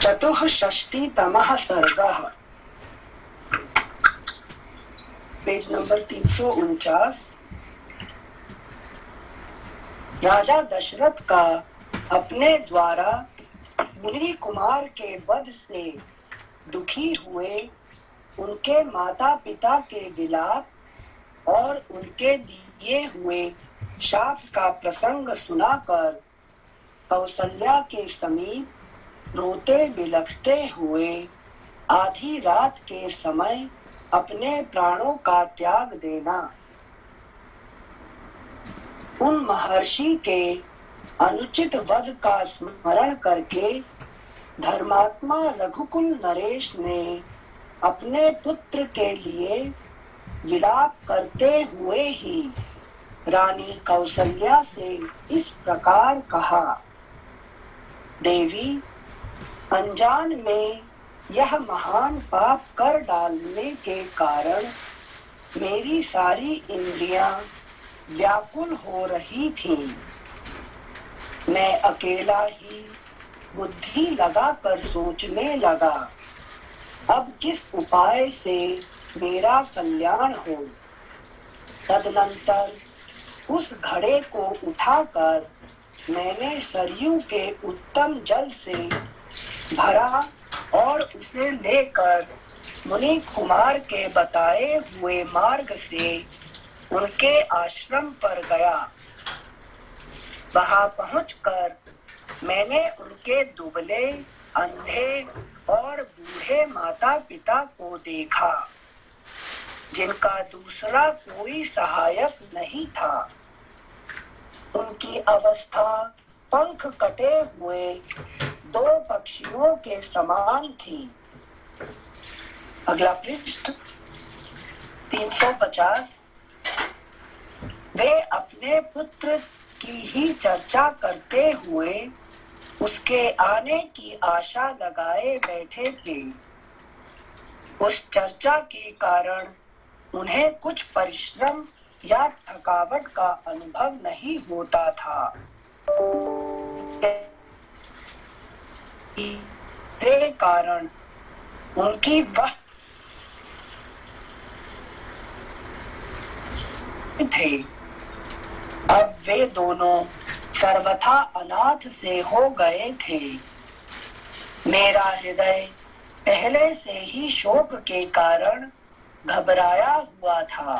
चतुःषष्टितमः सर्गः, page number 349। राजा दशरथ का अपने द्वारा मुनि कुमार के वध से दुखी हुए उनके माता पिता के विलाप और उनके दिए हुए शाप का प्रसंग सुनाकर कौसल्या के समीप रोते बिलखते हुए आधी रात के समय अपने प्राणों का त्याग देना। उन महर्षि के अनुचित वध का स्मरण करके धर्मात्मा रघुकुल नरेश ने अपने पुत्र के लिए विलाप करते हुए ही रानी कौसल्या से इस प्रकार कहा। देवी, अनजान में यह महान पाप कर डालने के कारण मेरी सारी इंद्रियां व्याकुल हो रही थीं। मैं अकेला ही बुद्धि लगाकर सोचने लगा, अब किस उपाय से मेरा कल्याण हो। तदनंतर उस घड़े को उठाकर मैंने सरयू के उत्तम जल से भरा और उसे लेकर मुनि कुमार के बताए हुए मार्ग से उनके आश्रम पर गया। वहां पहुंचकर मैंने उनके दुबले, अंधे और बूढ़े माता पिता को देखा, जिनका दूसरा कोई सहायक नहीं था। उनकी अवस्था पंख कटे हुए दो पक्षियों के समान थी। अगला पृष्ठ 350। वे अपने पुत्र की ही चर्चा करते हुए उसके आने की आशा लगाए बैठे थे। उस चर्चा के कारण उन्हें कुछ परिश्रम या थकावट का अनुभव नहीं होता था। के कारण उनकी वह थे। अब वे दोनों सर्वथा अनाथ से हो गए थे। मेरा हृदय पहले से ही शोक के कारण घबराया हुआ था।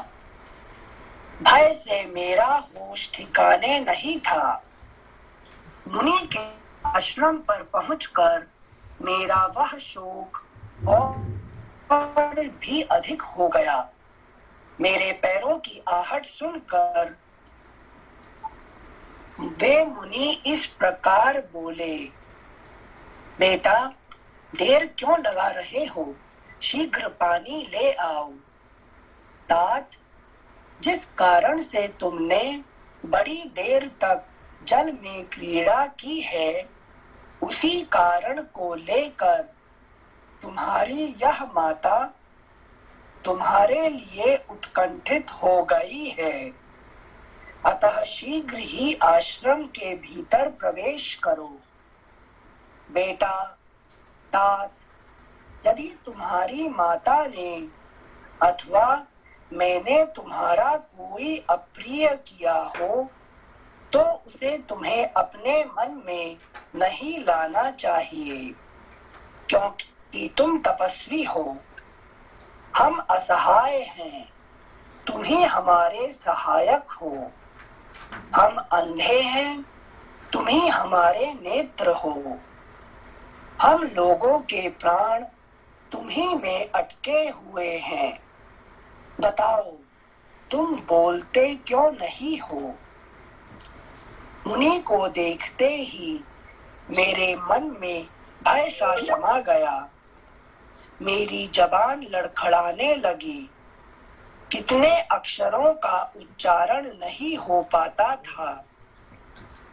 भय से मेरा होश ठिकाने नहीं था। मुनि के आश्रम पर पहुंचकर मेरा वह शोक और भी अधिक हो गया। मेरे पैरों की आहट सुनकर वे मुनि इस प्रकार बोले, बेटा, देर क्यों लगा रहे हो? शीघ्र पानी ले आओ। तात, जिस कारण से तुमने बड़ी देर तक जल में क्रीड़ा की है, उसी कारण को लेकर तुम्हारी यह माता तुम्हारे लिए उत्कंठित हो गई है। अतः शीघ्र ही आश्रम के भीतर प्रवेश करो। बेटा, तात, यदि तुम्हारी माता ने अथवा मैंने तुम्हारा कोई अप्रिय किया हो, तो उसे तुम्हें अपने मन में नहीं लाना चाहिए, क्योंकि तुम तपस्वी हो। हम असहाय हैं, तुम ही हमारे सहायक हो। हम अंधे हैं, तुम ही हमारे नेत्र हो। हम लोगों के प्राण तुम ही में अटके हुए हैं। बताओ, तुम बोलते क्यों नहीं हो? मुनि को देखते ही मेरे मन में भय सा समा गया। मेरी जबान लड़खड़ाने लगी। कितने अक्षरों का उच्चारण नहीं हो पाता था।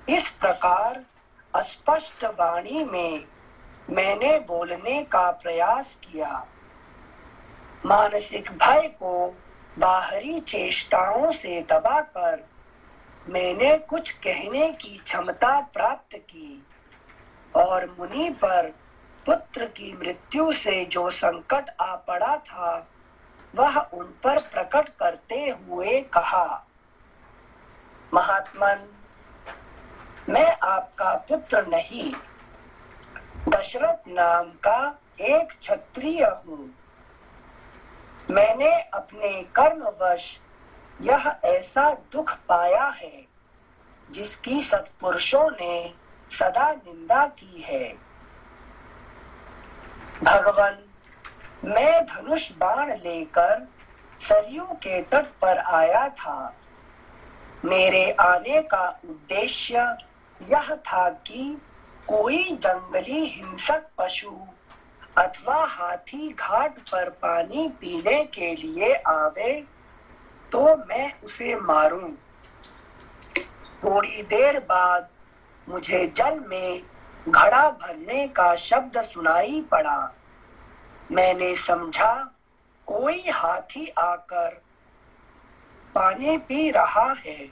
इस प्रकार अस्पष्ट वाणी में मैंने बोलने का प्रयास किया। मानसिक भय को बाहरी चेष्टाओं से दबाकर मैंने कुछ कहने की क्षमता प्राप्त की और मुनि पर पुत्र की मृत्यु से जो संकट आ पड़ा था वह उन पर प्रकट करते हुए कहा, महात्मन, मैं आपका पुत्र नहीं, दशरथ नाम का एक क्षत्रिय हूँ। मैंने अपने कर्मवश यह ऐसा दुख पाया है जिसकी सत्पुरुषों ने सदा निंदा की है। भगवान, मैं धनुष बाण लेकर सरयू के तट पर आया था। मेरे आने का उद्देश्य यह था कि कोई जंगली हिंसक पशु अथवा हाथी घाट पर पानी पीने के लिए आवे तो मैं उसे मारूं। थोड़ी देर बाद मुझे जल में घड़ा भरने का शब्द सुनाई पड़ा। मैंने समझा कोई हाथी आकर पानी पी रहा है,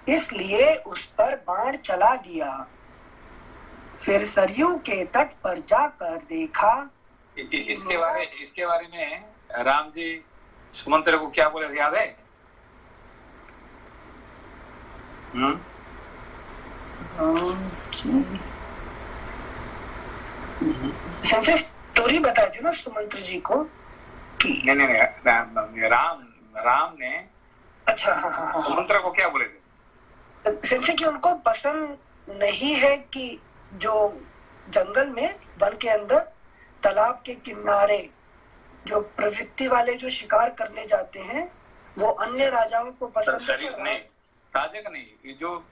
इसलिए उस पर बाण चला दिया। फिर सरयू के तट पर जाकर देखा। इसके बारे में राम जी सुमंत्र को क्या बोले याद है? स्टोरी बताई थी ना सुमंत्र जी को कि नहीं, राम ने अच्छा हाँ सुमंत्र को क्या बोले थे? सेंसे कि उनको पसंद नहीं है कि जो जंगल में वन के अंदर तालाब के किनारे जो प्रवृत्ति वाले जो शिकार करने जाते हैं वो अन्य राजाओं को पसंद नहीं, राजा का नहीं, ये जो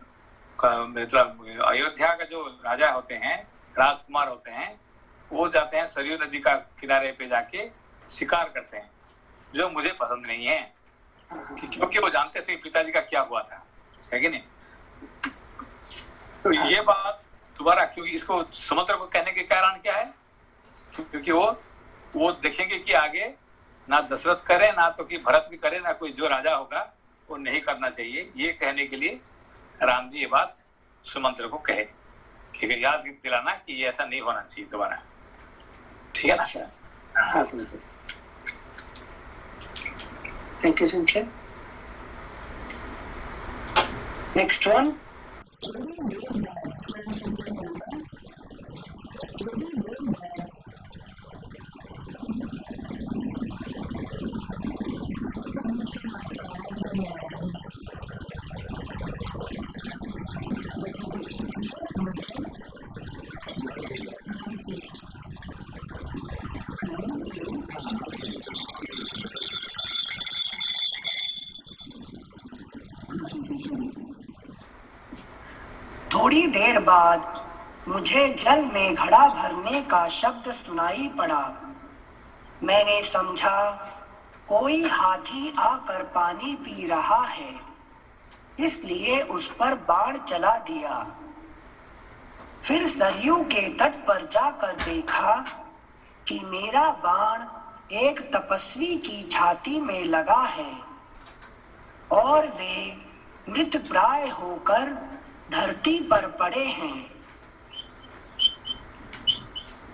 मतलब अयोध्या का जो राजा होते हैं, राजकुमार होते हैं, वो जाते हैं सरयू नदी का किनारे पे जाके शिकार करते हैं, जो मुझे पसंद नहीं है क्योंकि वो जानते थे पिताजी का क्या हुआ था, है कि नहीं? तो ये बात दोबारा, क्योंकि इसको समुद्र को कहने के कारण क्या है? क्योंकि वो देखेंगे कि आगे ना दशरथ करे, ना तो कि भरत भी करे, ना कोई जो राजा होगा वो नहीं करना चाहिए। ये कहने के लिए राम जी ये बात सुमंत्र को कहे, ठीक है, याद दिलाना कि ये ऐसा नहीं होना चाहिए दोबारा, ठीक है ना? अच्छा, हाँ समझे। Thank you Sanjay. Next one. थोड़ी देर बाद मुझे जल में घड़ा भरने का शब्द सुनाई पड़ा। मैंने समझा कोई हाथी आकर पानी पी रहा है, इसलिए उस पर बाण चला दिया। फिर सरयू के तट पर जाकर देखा कि मेरा बाण एक तपस्वी की छाती में लगा है और वे मृतप्राय होकर धरती पर पड़े हैं।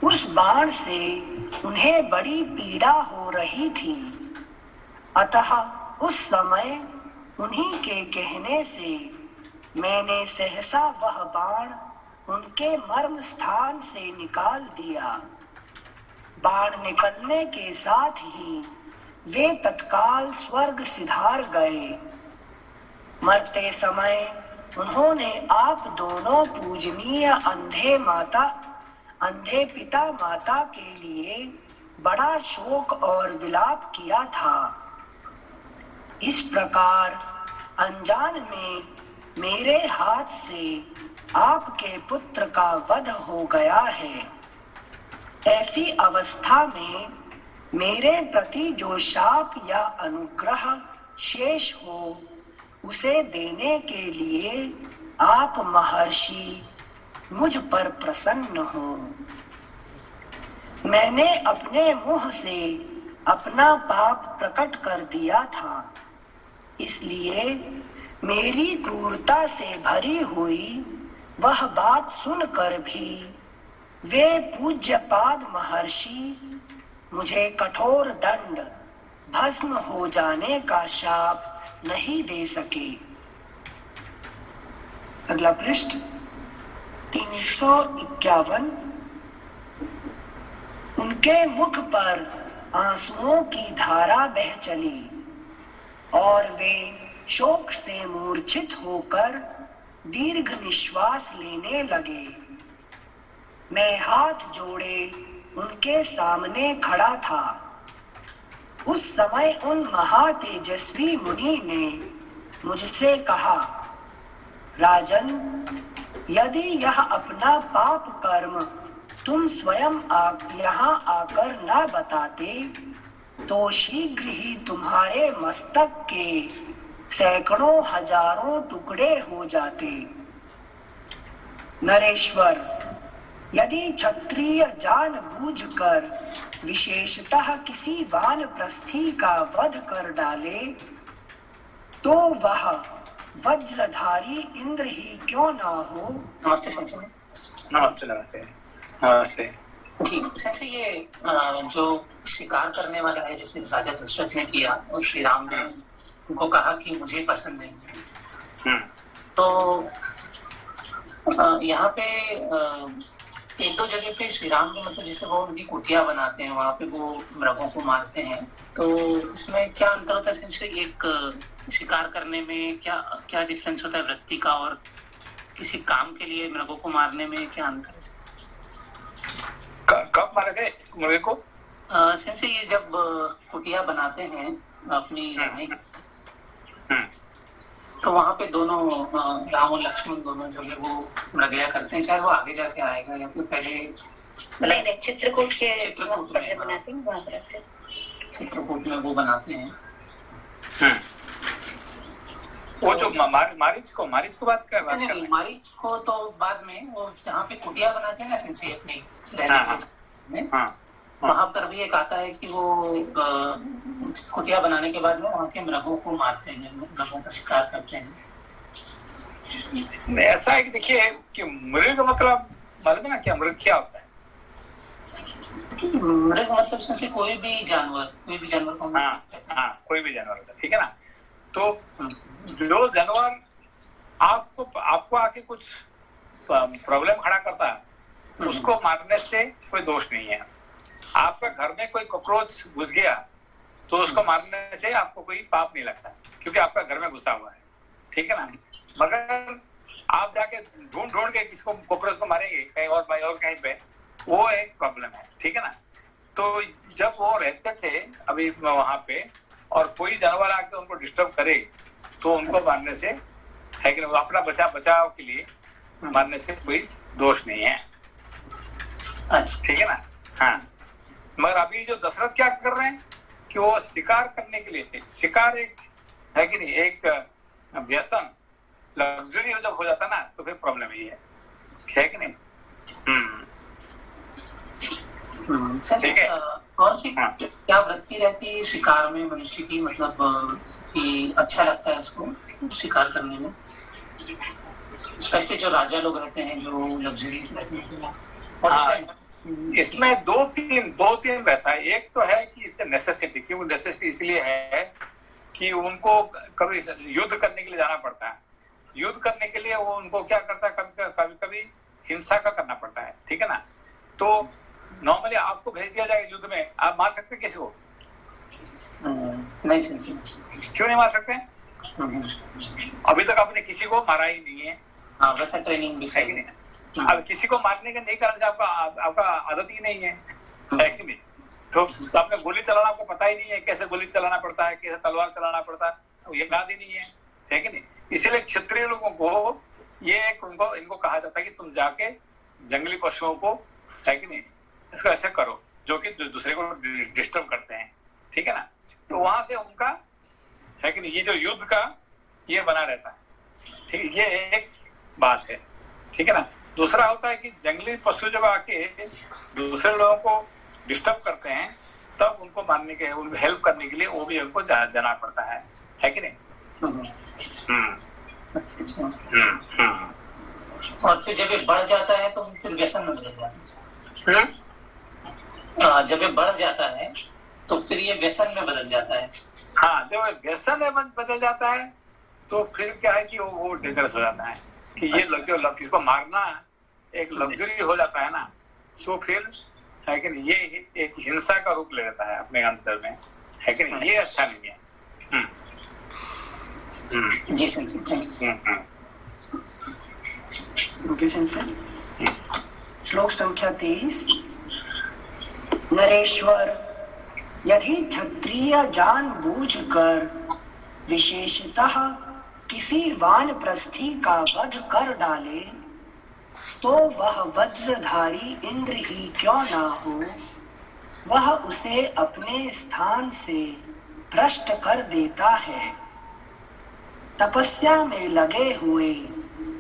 उस बाण से उन्हें बड़ी पीड़ा हो रही थी, अतः उस समय उन्हीं के कहने से मैंने सहसा वह बाण उनके मर्म स्थान से निकाल दिया। बाण निकलने के साथ ही वे तत्काल स्वर्ग सिधार गए। मरते समय उन्होंने आप दोनों पूजनीय अंधे पिता माता के लिए बड़ा शोक और विलाप किया था। इस प्रकार अनजान में मेरे हाथ से आपके पुत्र का वध हो गया है। ऐसी अवस्था में मेरे प्रति जो शाप या अनुग्रह शेष हो उसे देने के लिए आप महर्षि मुझ पर प्रसन्न हो। मैंने अपने मुंह से अपना पाप प्रकट कर दिया था, इसलिए मेरी क्रूरता से भरी हुई वह बात सुनकर भी वे पूज्यपाद महर्षि मुझे कठोर दंड भस्म हो जाने का शाप नहीं दे सके। अगला पृष्ठ 351। उनके मुख पर आंसुओं की धारा बह चली और वे शोक से मूर्छित होकर दीर्घ निश्वास लेने लगे। मैं हाथ जोड़े उनके सामने खड़ा था। उस समय उन महातेजस्वी मुनि ने मुझसे कहा, राजन, यदि यह अपना पाप कर्म तुम स्वयं यहाँ आकर न बताते तो शीघ्र ही तुम्हारे मस्तक के सैकड़ों हजारों टुकड़े हो जाते। नरेश्वर, यदि क्षत्रिय जानबूझकर विशेषतः किसी वानप्रस्थी का वध कर डाले तो वह वज्रधारी इंद्र ही क्यों ना हो। नमस्ते संजय। नमस्ते नमस्ते नमस्ते जी संजय, ये जो शिकार करने वाला है जैसे राजा दशरथ ने किया और श्री राम ने उनको कहा कि मुझे पसंद नहीं, तो यहाँ पे एक दो जगह पे श्री राम ने मतलब जिसे वो उनकी कुटिया बनाते हैं वहां पे वो मृगों को मारते हैं, तो इसमें क्या अंतर होता है संजय? एक शिकार करने में क्या डिफरेंस होता है वृत्ति का, और किसी काम के लिए मृगों को मारने में क्या अंतर है? कब मारे थे मुर्गे को? संजय, ये जब कुटिया बनाते हैं अपनी रहने की, तो वहां पे दोनों राम और लक्ष्मण दोनों जो है वो मृगया करते हैं, चाहे वो आगे जाके आएगा या फिर पहले नहीं चित्रकूट के चित्रकूट में बनाते हैं, वहाँ पर चित्रकूट में वो बनाते हैं। वो जो मारीच को बात कर रहा है। मारीच को तो बाद में, वो जहाँ पे कुटिया बनाते हैं ना संजय अपनी रहने में, वहां पर भी एक आता है कि वो कुटिया बनाने के बाद में वहाँ के मृगों को मारते हैं, मृगों का शिकार करते हैं। ऐसा है कि देखिए कि मृग मतलब मालूम है ना क्या मृग क्या होता है? मृग मतलब संजय कोई भी जानवर को कोई भी जानवर होता है, ठीक है ना। तो जो जानवर आपको आके कुछ प्रॉब्लम खड़ा करता है उसको मारने से कोई दोष नहीं है। आपका घर में कोई कॉकरोच घुस गया तो उसको मारने से आपको कोई पाप नहीं लगता क्योंकि आपका घर में घुसा हुआ है, ठीक है ना। मगर आप जाके ढूंढ के किसको कॉकरोच को मारेंगे कहीं और कहीं पे, वो एक प्रॉब्लम है, ठीक है ना। तो जब वो रहते थे अभी वहां पे और कोई जानवर आके उनको डिस्टर्ब करे तो उनको मारने से है कि अपना बचाव के लिए मारने से कोई दोष नहीं है, ठीक है ना। हाँ, मगर अभी जो दशरथ क्या कर रहे हैं कि वो शिकार करने के लिए, शिकार एक है कि नहीं, एक व्यसन लग्जरी जब हो जाता ना तो फिर प्रॉब्लम ही है कि नहीं। ठीक है। कौन सी क्या वृत्ति रहती है शिकार में मनुष्य की, मतलब कि अच्छा लगता है उसको शिकार करने में, स्पेशली जो राजा लोग रहते हैं जो लग्जरीज रहते हैं? इसमें दो तीन रहता है। एक तो है कि इससे नेसेसिटी, क्यों नेसेसिटी इसलिए है कि उनको कभी युद्ध करने के लिए जाना पड़ता है। युद्ध करने के लिए वो उनको क्या करता है, कभी हिंसा का करना पड़ता है, ठीक है ना। तो नॉर्मली आपको भेज दिया जाएगा युद्ध में, आप मार सकते किसी को? नहीं संजय। क्यों नहीं मार सकते? अभी तक आपने किसी को मारा ही नहीं है। वैसा ट्रेनिंग भी है कि नहीं। अब किसी को मारने का नहीं करना, आपका आदत ही नहीं है कि नहीं। तो आपने गोली चलाना आपको पता ही नहीं है, कैसे गोली चलाना पड़ता है, कैसे तलवार चलाना पड़ता है, ये याद ही नहीं है कि नहीं। इसीलिए क्षत्रिय लोगों को ये इनको कहा जाता है कि तुम जाके जंगली पशुओं को, है कि नहीं, इसको ऐसे करो जो कि दूसरे को डिस्टर्ब करते हैं, ठीक है ना। तो वहां से उनका है कि नहीं, ये जो युद्ध का ये बना रहता है, ठीक। ये एक बात है, ठीक है ना। दूसरा होता है कि जंगली पशु जब आके दूसरे लोगों को डिस्टर्ब करते हैं तब उनको मारने के, उनको हेल्प करने के लिए वो भी उनको जाना पड़ता है कि नहीं। और फिर जब ये बढ़ जाता है तो फिर व्यसन में बदल जाता है। जब ये बढ़ जाता है तो फिर ये व्यसन में बदल जाता है। हाँ, जब व्यसन में बदल जाता है तो फिर क्या है कि वो डेंजरस हो जाता है कि ये जो किसको मारना एक लग्जरी हो जाता है ना, तो फिर है कि नहीं, ये एक हिंसा का रूप ले लेता है अपने अंतर में, है कि नहीं, ये अच्छा नहीं है। जी sensei, thank you. Okay sensei. श्लोक संख्या 23। नरेश्वर, यदि क्षत्रिय जानबूझकर विशेषतः किसी वानप्रस्थी का वध कर डाले तो वह वज्रधारी इंद्र ही क्यों ना हो, वह उसे अपने स्थान से भ्रष्ट कर देता है। तपस्या में लगे हुए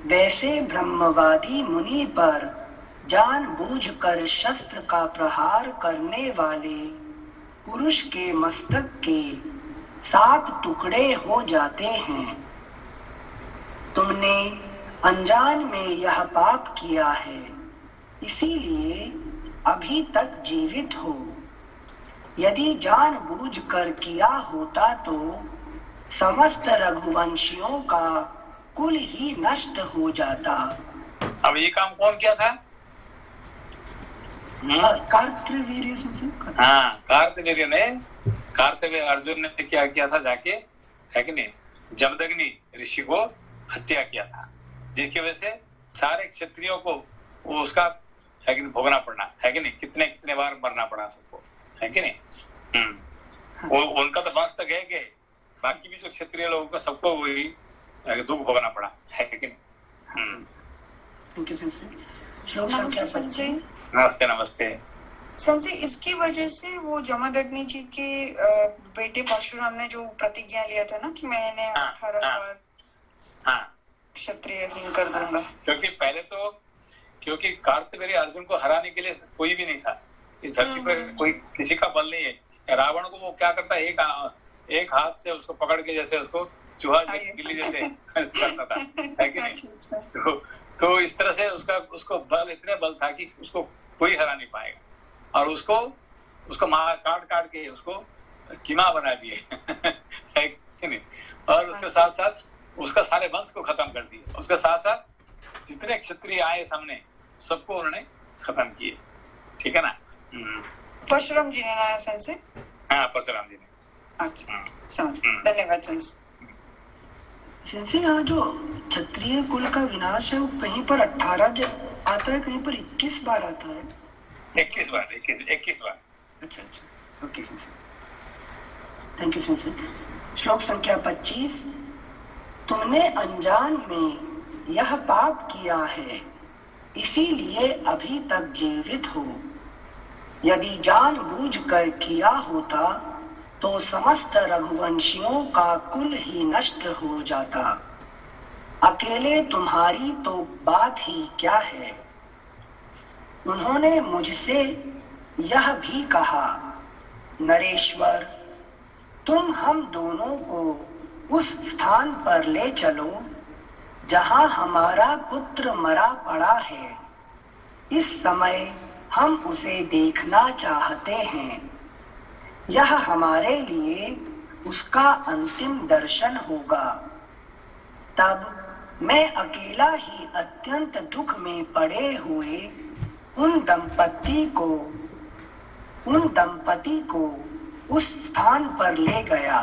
वैसे ब्रह्मवादी मुनि पर जानबूझकर शस्त्र का प्रहार करने वाले पुरुष के मस्तक के 7 टुकड़े हो जाते हैं। तुमने अनजान में यह पाप किया है, इसीलिए अभी तक जीवित हो। यदि जानबूझकर किया होता तो समस्त रघुवंशियों का कुल ही नष्ट हो जाता। अब ये काम कौन किया था? कार्तवीर्य। हाँ, कार्तवीर्य अर्जुन ने क्या किया था, जाके है कि नहीं, जमदग्नि ऋषि को हत्या किया था, जिसकी वजह से सारे क्षत्रियों को वो उसका है कि नहीं भोगना पड़ना, है कि नहीं, कितने कितने बार मरना पड़ा सबको, है कि नहीं। वो उनका तो वंश तक गए, बाकी भी जो क्षत्रिय लोगों को सबको वही दुख भोगना पड़ा, है कि नहीं। नमस्ते संजय। नमस्ते नमस्ते। संजय, इसकी वजह से वो जमदग्नि जी के बेटे परशुराम ने जो प्रतिज्ञा लिया था ना कि मैंने 18 बार क्षत्रियहीन कर दूंगा, क्योंकि पहले तो क्योंकि कार्तवीर्य अर्जुन को हराने के लिए कोई भी नहीं था इस धरती पर, कोई किसी का बल नहीं है। रावण को वो क्या करता, एक हाथ से उसको पकड़ के जैसे उसको चूहा गिल्ली जैसे करता था, है कि नहीं। तो इस तरह से उसको बल, इतने बल था कि उसको कोई हरा नहीं पाएगा, और उसको मार काट के उसको कीमा बना दिए, है कि नहीं। और उसके साथ साथ उसका सारे वंश को खत्म कर दिए, उसके साथ साथ जितने क्षत्रिय आए सामने सबको उन्होंने खत्म किए, ठीक है ना। परशुराम जी ने ना संजय? हाँ, परशुराम जी ने। अच्छा, समझ, धन्यवाद संजय। जैसे यहाँ जो क्षत्रिय कुल का विनाश है वो कहीं पर 18 आता है, कहीं पर 21 बार आता है। 21 बार। अच्छा, ओके थैंक यू सर। श्लोक संख्या 25। तुमने अनजान में यह पाप किया है, इसीलिए अभी तक जीवित हो। यदि जानबूझकर किया होता तो समस्त रघुवंशियों का कुल ही नष्ट हो जाता। अकेले तुम्हारी तो बात ही क्या है। उन्होंने मुझसे यह भी कहा, नरेश्वर, तुम हम दोनों को उस स्थान पर ले चलो जहां हमारा पुत्र मरा पड़ा है। इस समय हम उसे देखना चाहते हैं। यह हमारे लिए उसका अंतिम दर्शन होगा। तब मैं अकेला ही अत्यंत दुख में पड़े हुए उन दंपति को उस स्थान पर ले गया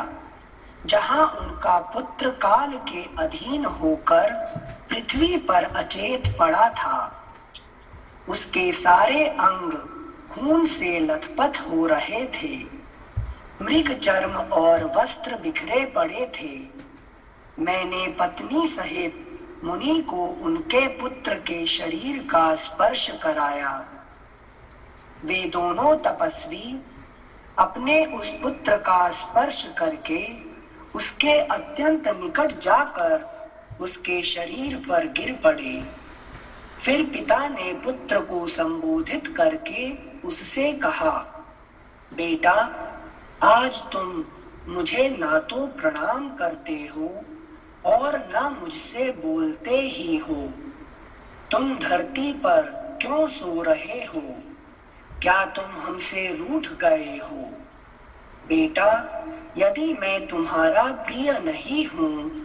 जहां उनका पुत्र काल के अधीन होकर पृथ्वी पर अचेत पड़ा था। उसके सारे अंग खून से लथपथ हो रहे थे, मृग चर्म और वस्त्र बिखरे पड़े थे। मैंने पत्नी सहित मुनि को उनके पुत्र के शरीर का स्पर्श कराया। वे दोनों तपस्वी अपने उस पुत्र का स्पर्श करके उसके अत्यंत निकट जाकर उसके शरीर पर गिर पड़े। फिर पिता ने पुत्र को संबोधित करके उससे कहा, बेटा, आज तुम मुझे ना तो प्रणाम करते हो और ना मुझसे बोलते ही हो। तुम धरती पर क्यों सो रहे हो? क्या तुम हमसे रूठ गए हो? बेटा, यदि मैं तुम्हारा प्रिय नहीं हूँ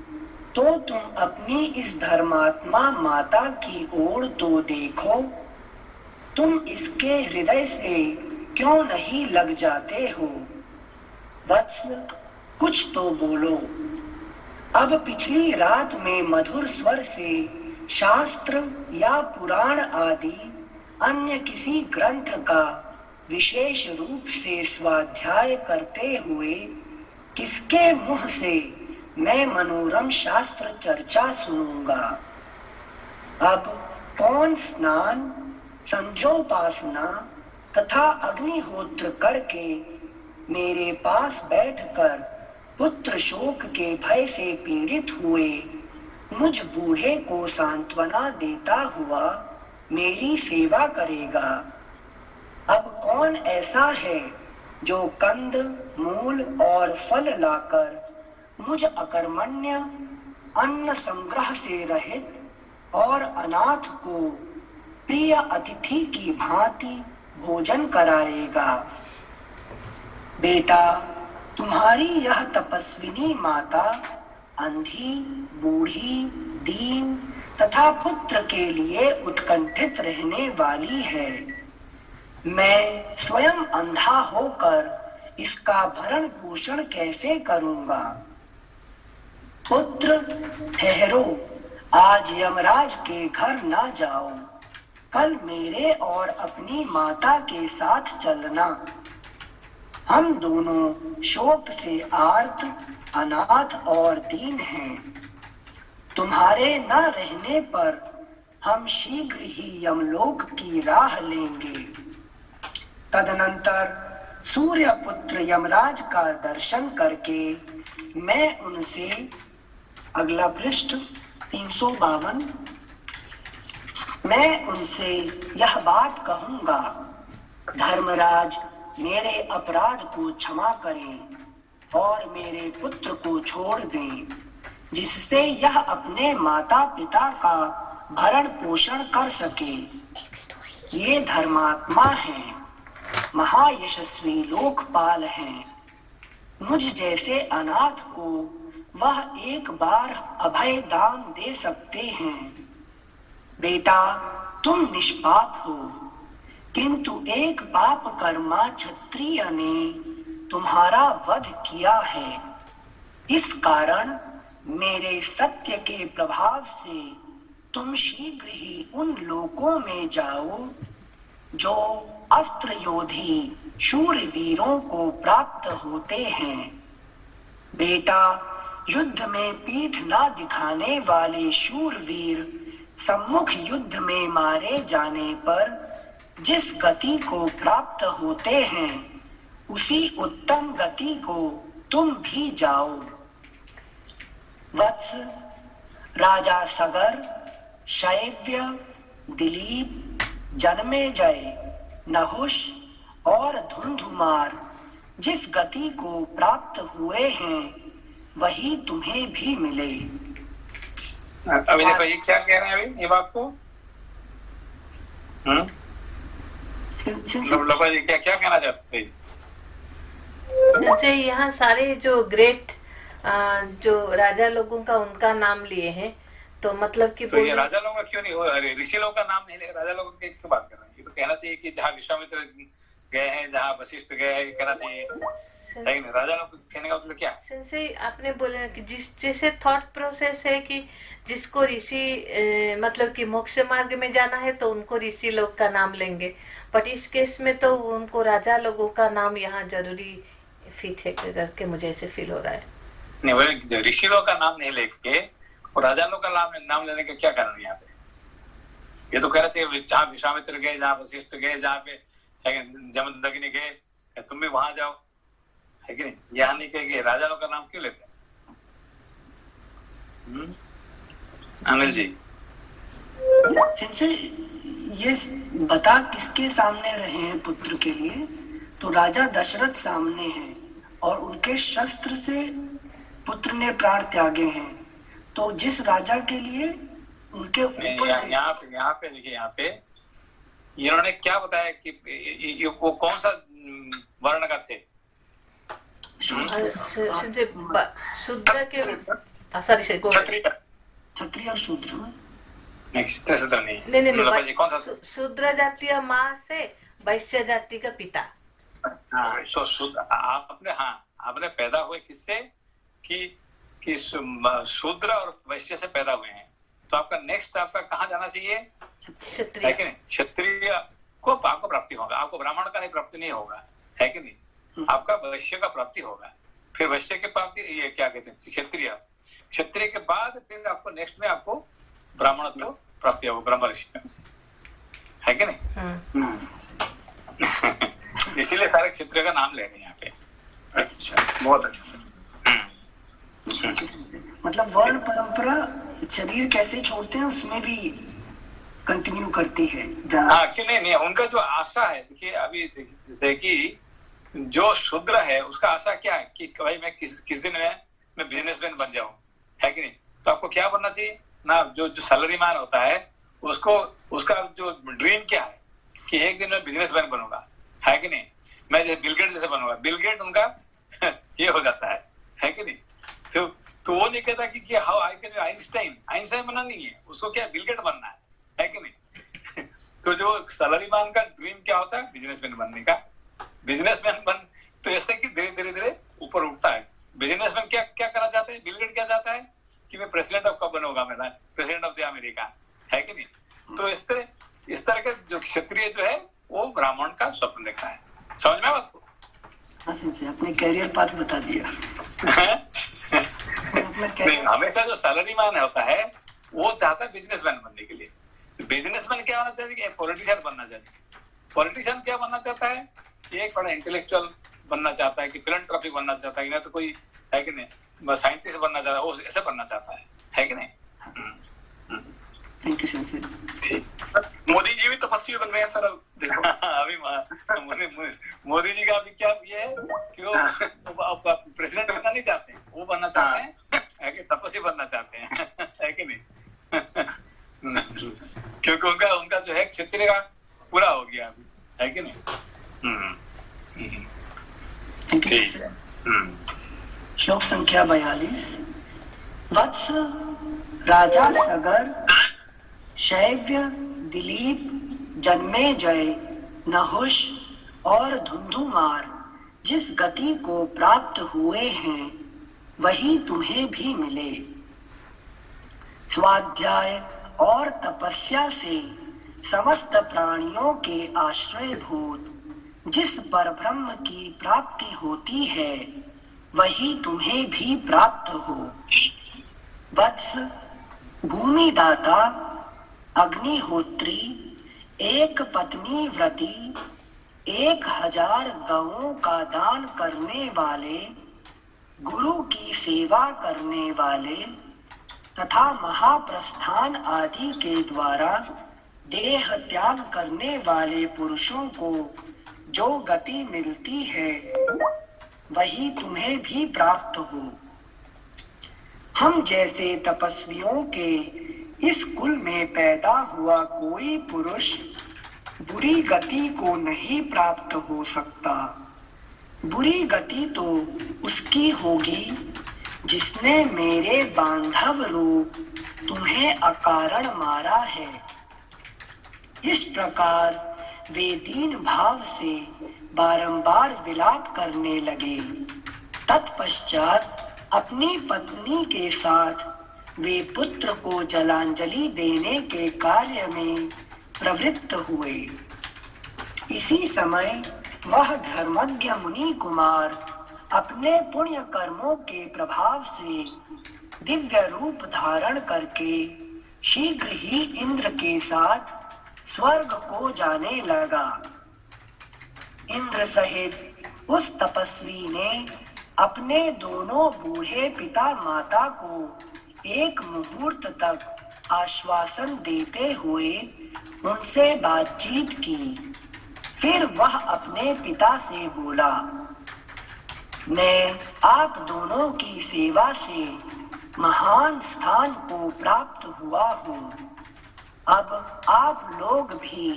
तो तुम अपनी इस धर्मात्मा माता की ओर तो देखो। तुम इसके हृदय से क्यों नहीं लग जाते हो? वत्स, कुछ तो बोलो। अब पिछली रात में मधुर स्वर से शास्त्र या पुराण आदि अन्य किसी ग्रंथ का विशेष रूप से स्वाध्याय करते हुए किसके मुंह से मैं मनोरम शास्त्र चर्चा सुनूंगा? अब कौन स्नान, संध्योपासना तथा अग्निहोत्र करके मेरे पास बैठकर पुत्र शोक के भय से पीड़ित हुए मुझ बूढ़े को सांत्वना देता हुआ मेरी सेवा करेगा? अब कौन ऐसा है जो कंद, मूल और फल लाकर मुझ अकर्मण्य अन्न संग्रह से रहित और अनाथ को प्रिय अतिथि की भांति भोजन कराएगा? बेटा, तुम्हारी यह तपस्विनी माता अंधी, बूढ़ी, दीन तथा पुत्र के लिए उत्कंठित रहने वाली है। मैं स्वयं अंधा होकर इसका भरण पोषण कैसे करूंगा? पुत्र, ठहरो, आज यमराज के घर ना जाओ, कल मेरे और अपनी माता के साथ चलना। हम दोनों शोक से आर्त, अनाथ और दीन हैं। तुम्हारे न रहने पर हम शीघ्र ही यमलोक की राह लेंगे। तदनंतर सूर्य पुत्र यमराज का दर्शन करके मैं उनसे, अगला पृष्ठ 352, मैं उनसे यह बात कहूंगा, धर्मराज मेरे अपराध को क्षमा करें और मेरे पुत्र को छोड़ दें, जिससे यह अपने माता पिता का भरण पोषण कर सके। ये धर्मात्मा हैं, महायशस्वी लोकपाल हैं। मुझ जैसे अनाथ को वह एक बार अभय दान दे सकते हैं। बेटा, तुम निष्पाप हो, किंतु एक पाप कर्मा क्षत्रिय ने तुम्हारा वध किया है। इस कारण मेरे सत्य के प्रभाव से तुम शीघ्र ही उन लोकों में जाओ जो अस्त्र योधी शूरवीरों को प्राप्त होते हैं। बेटा, युद्ध में पीठ ना दिखाने वाले शूरवीर सम्मुख युद्ध में मारे जाने पर जिस गति को प्राप्त होते हैं, उसी उत्तम गति को तुम भी जाओ। वत्स, राजा सगर, शैव्य, दिलीप, जन्मेजय, नहुष और धुंधुमार जिस गति को प्राप्त हुए हैं, वही तुम्हें भी मिले। अभी देखो ये क्या कह रहे हैं अभी ये बात को, लोपा जी क्या क्या कहना चाहते हैं? संजय, यहाँ सारे जो ग्रेट जो राजा लोगों का उनका नाम लिए हैं, तो मतलब कि तो ये राजा लोगों का क्यों नहीं, अरे ऋषि लोगों का नाम नहीं ले, राजा लोगों की क्यों बात कर रहे हैं? ये तो कहना चाहिए कि जहाँ विश्वामित्र गए हैं, जहाँ वशिष्ठ गए हैं, कहना चाहिए। राजा लोग कहने का मतलब क्या? संजय, आपने बोला कि जिस जैसे थॉट प्रोसेस है कि जिसको ऋषि मतलब कि मोक्ष मार्ग में जाना है तो उनको ऋषि लोग का नाम लेंगे, बट इस केस में तो उनको राजा लोगों का नाम यहाँ जरूरी फिट है करके मुझे ऐसे फील हो रहा है। नहीं, वो ऋषि लोग का नाम नहीं लेके और राजा लोग का नाम लेने का क्या कारण है यहाँ पे? ये तो कह रहे थे जहाँ विश्वामित्र गए, जहाँ वशिष्ठ गए, जहाँ पे जमदग्नि गए, तुम भी वहां जाओ, है कि नहीं? यहाँ नहीं कहेंगे राजा लोग का नाम क्यों लेते हैं? अनिल जी, ये बता किसके सामने रहे हैं पुत्र के लिए? तो राजा दशरथ सामने हैं और उनके शस्त्र से पुत्र ने प्राण त्यागे हैं। तो जिस राजा के लिए उनके ऊपर यहाँ पे देखिए, यहाँ पे इन्होंने क्या बताया कि वो कौन सा वर्ण का थे? शूद्र के सॉरी क्षत्रिय और शूद्र नहीं, शूद्र नहीं, नहीं कौन सा? शूद्र जातीय माँ से वैश्य जाति का पिता। हाँ, तो आपने पैदा हुए किससे? कि शूद्र और वैश्य से पैदा हुए हैं। तो आपका नेक्स्ट आपका कहाँ जाना चाहिए? क्षत्रिय। क्षत्रिय को आपको प्राप्ति होगा, आपको ब्राह्मण का नहीं प्राप्ति नहीं होगा, है कि नहीं? आपका वैश्य का प्राप्ति होगा, फिर वैश्य के प्राप्ति, ये क्या कहते हैं, क्षत्रिय। क्षत्रिय के बाद फिर आपको नेक्स्ट में आपको ब्राह्मणत्व प्राप्ति होगा, ब्रह्म ऋषि, है कि नहीं? इसीलिए सारे क्षत्रिय का नाम ले रहे हैं यहाँ पे। अच्छा, बहुत अच्छा। मतलब वर्ण परंपरा शरीर कैसे छोड़ते हैं उसमें भी कंटिन्यू करती है। हाँ, क्यों नहीं, उनका जो आशा है, देखिए अभी जैसे कि जो शूद्र है उसका आशा क्या है कि भाई मैं किस दिन मैं बिजनेसमैन बन जाऊं, है कि नहीं? तो आपको क्या बनना चाहिए ना, जो सैलरीमैन होता है उसका जो ड्रीम क्या है कि एक दिन मैं बिजनेसमैन बनूंगा, है कि नहीं? मैं जैसे बिल गेट जैसे बनूंगा। बिल गेट उनका ये हो जाता है कि नहीं? तो वो नहीं कहता कि हाउ आई कैन आइंस्टाइन बनना नहीं है, उसको क्या बिल गेट बनना है कि नहीं? तो जो सैलरीमैन का ड्रीम क्या होता है? बिजनेसमैन बनने का। बिजनेसमैन बन तो ऐसे कि धीरे धीरे ऊपर उठता है। बिजनेसमैन क्या करना चाहते हैं? बिल गेट क्या चाहता है कि मैं प्रेसिडेंट ऑफ कब बनूंगा, मैं प्रेसिडेंट ऑफ द अमेरिका, है कि नहीं? तो इस तरह के जो क्षत्रिय जो है वो ब्राह्मण का स्वप्न देखता है। समझ में बात को? अपने कैरियर पाथ बता दिया। नहीं, हमेशा जो सैलरीमैन होता है वो चाहता है बिजनेसमैन बनने के लिए। बिजनेसमैन क्या होना चाहिए? पॉलिटिशियन बनना चाहिए। पॉलिटिशियन क्या बनना चाहता है? एक बड़ा इंटेलेक्चुअल बनना चाहता है, कि फिलैंथ्रोपिक बनना चाहता है, या तो कोई, है कि नहीं, साइंटिस्ट बनना चाहता है, वो ऐसे बनना चाहता है कि नहीं? Thank you sir. ठीक। मोदी जी भी तपस्वी बन रहे हैं सर, अब देखो। अभी मोदी जी का अभी क्या ये है कि वो प्रेसिडेंट बनना नहीं चाहते, वो बनना चाहते हैं कि तपस्वी बनना चाहते हैं, है कि नहीं? क्योंकि उनका जो है क्षत्रिय का पूरा हो गया अभी, है कि नहीं? श्लोक संख्या 42। वत्स राजा सगर शैव्य दिलीप जन्मेजय नहुष और धुंधुमार जिस गति को प्राप्त हुए हैं वही तुम्हें भी मिले। स्वाध्याय और तपस्या से समस्त प्राणियों के आश्रयभूत जिस परब्रह्म की प्राप्ति होती है वही तुम्हें भी प्राप्त हो। वत्स भूमि दाता अग्निहोत्री एक पत्नी व्रती 1000 गौओं का दान करने वाले, गुरु की सेवा करने वाले तथा महाप्रस्थान आदि के द्वारा देह त्याग करने वाले पुरुषों को जो गति मिलती है वही तुम्हें भी प्राप्त हो। हम जैसे तपस्वियों के इस कुल में पैदा हुआ कोई पुरुष बुरी गति को नहीं प्राप्त हो सकता। बुरी गति तो उसकी होगी जिसने मेरे बांधव रूप तुम्हें अकारण मारा है। इस प्रकार वे दीन भाव से बारंबार विलाप करने लगे। तत्पश्चात अपनी पत्नी के साथ वे पुत्र को जलांजलि देने के कार्य में प्रवृत्त हुए। इसी समय वह धर्मज्ञ मुनि कुमार अपने पुण्य कर्मों के प्रभाव से दिव्य रूप धारण करके शीघ्र ही इंद्र के साथ स्वर्ग को जाने लगा। इंद्र सहित उस तपस्वी ने अपने दोनों बूढ़े पिता माता को एक मुहूर्त तक आश्वासन देते हुए उनसे बातचीत की। फिर वह अपने पिता से बोला, मैं आप दोनों की सेवा से महान स्थान को प्राप्त हुआ हूँ। अब आप लोग भी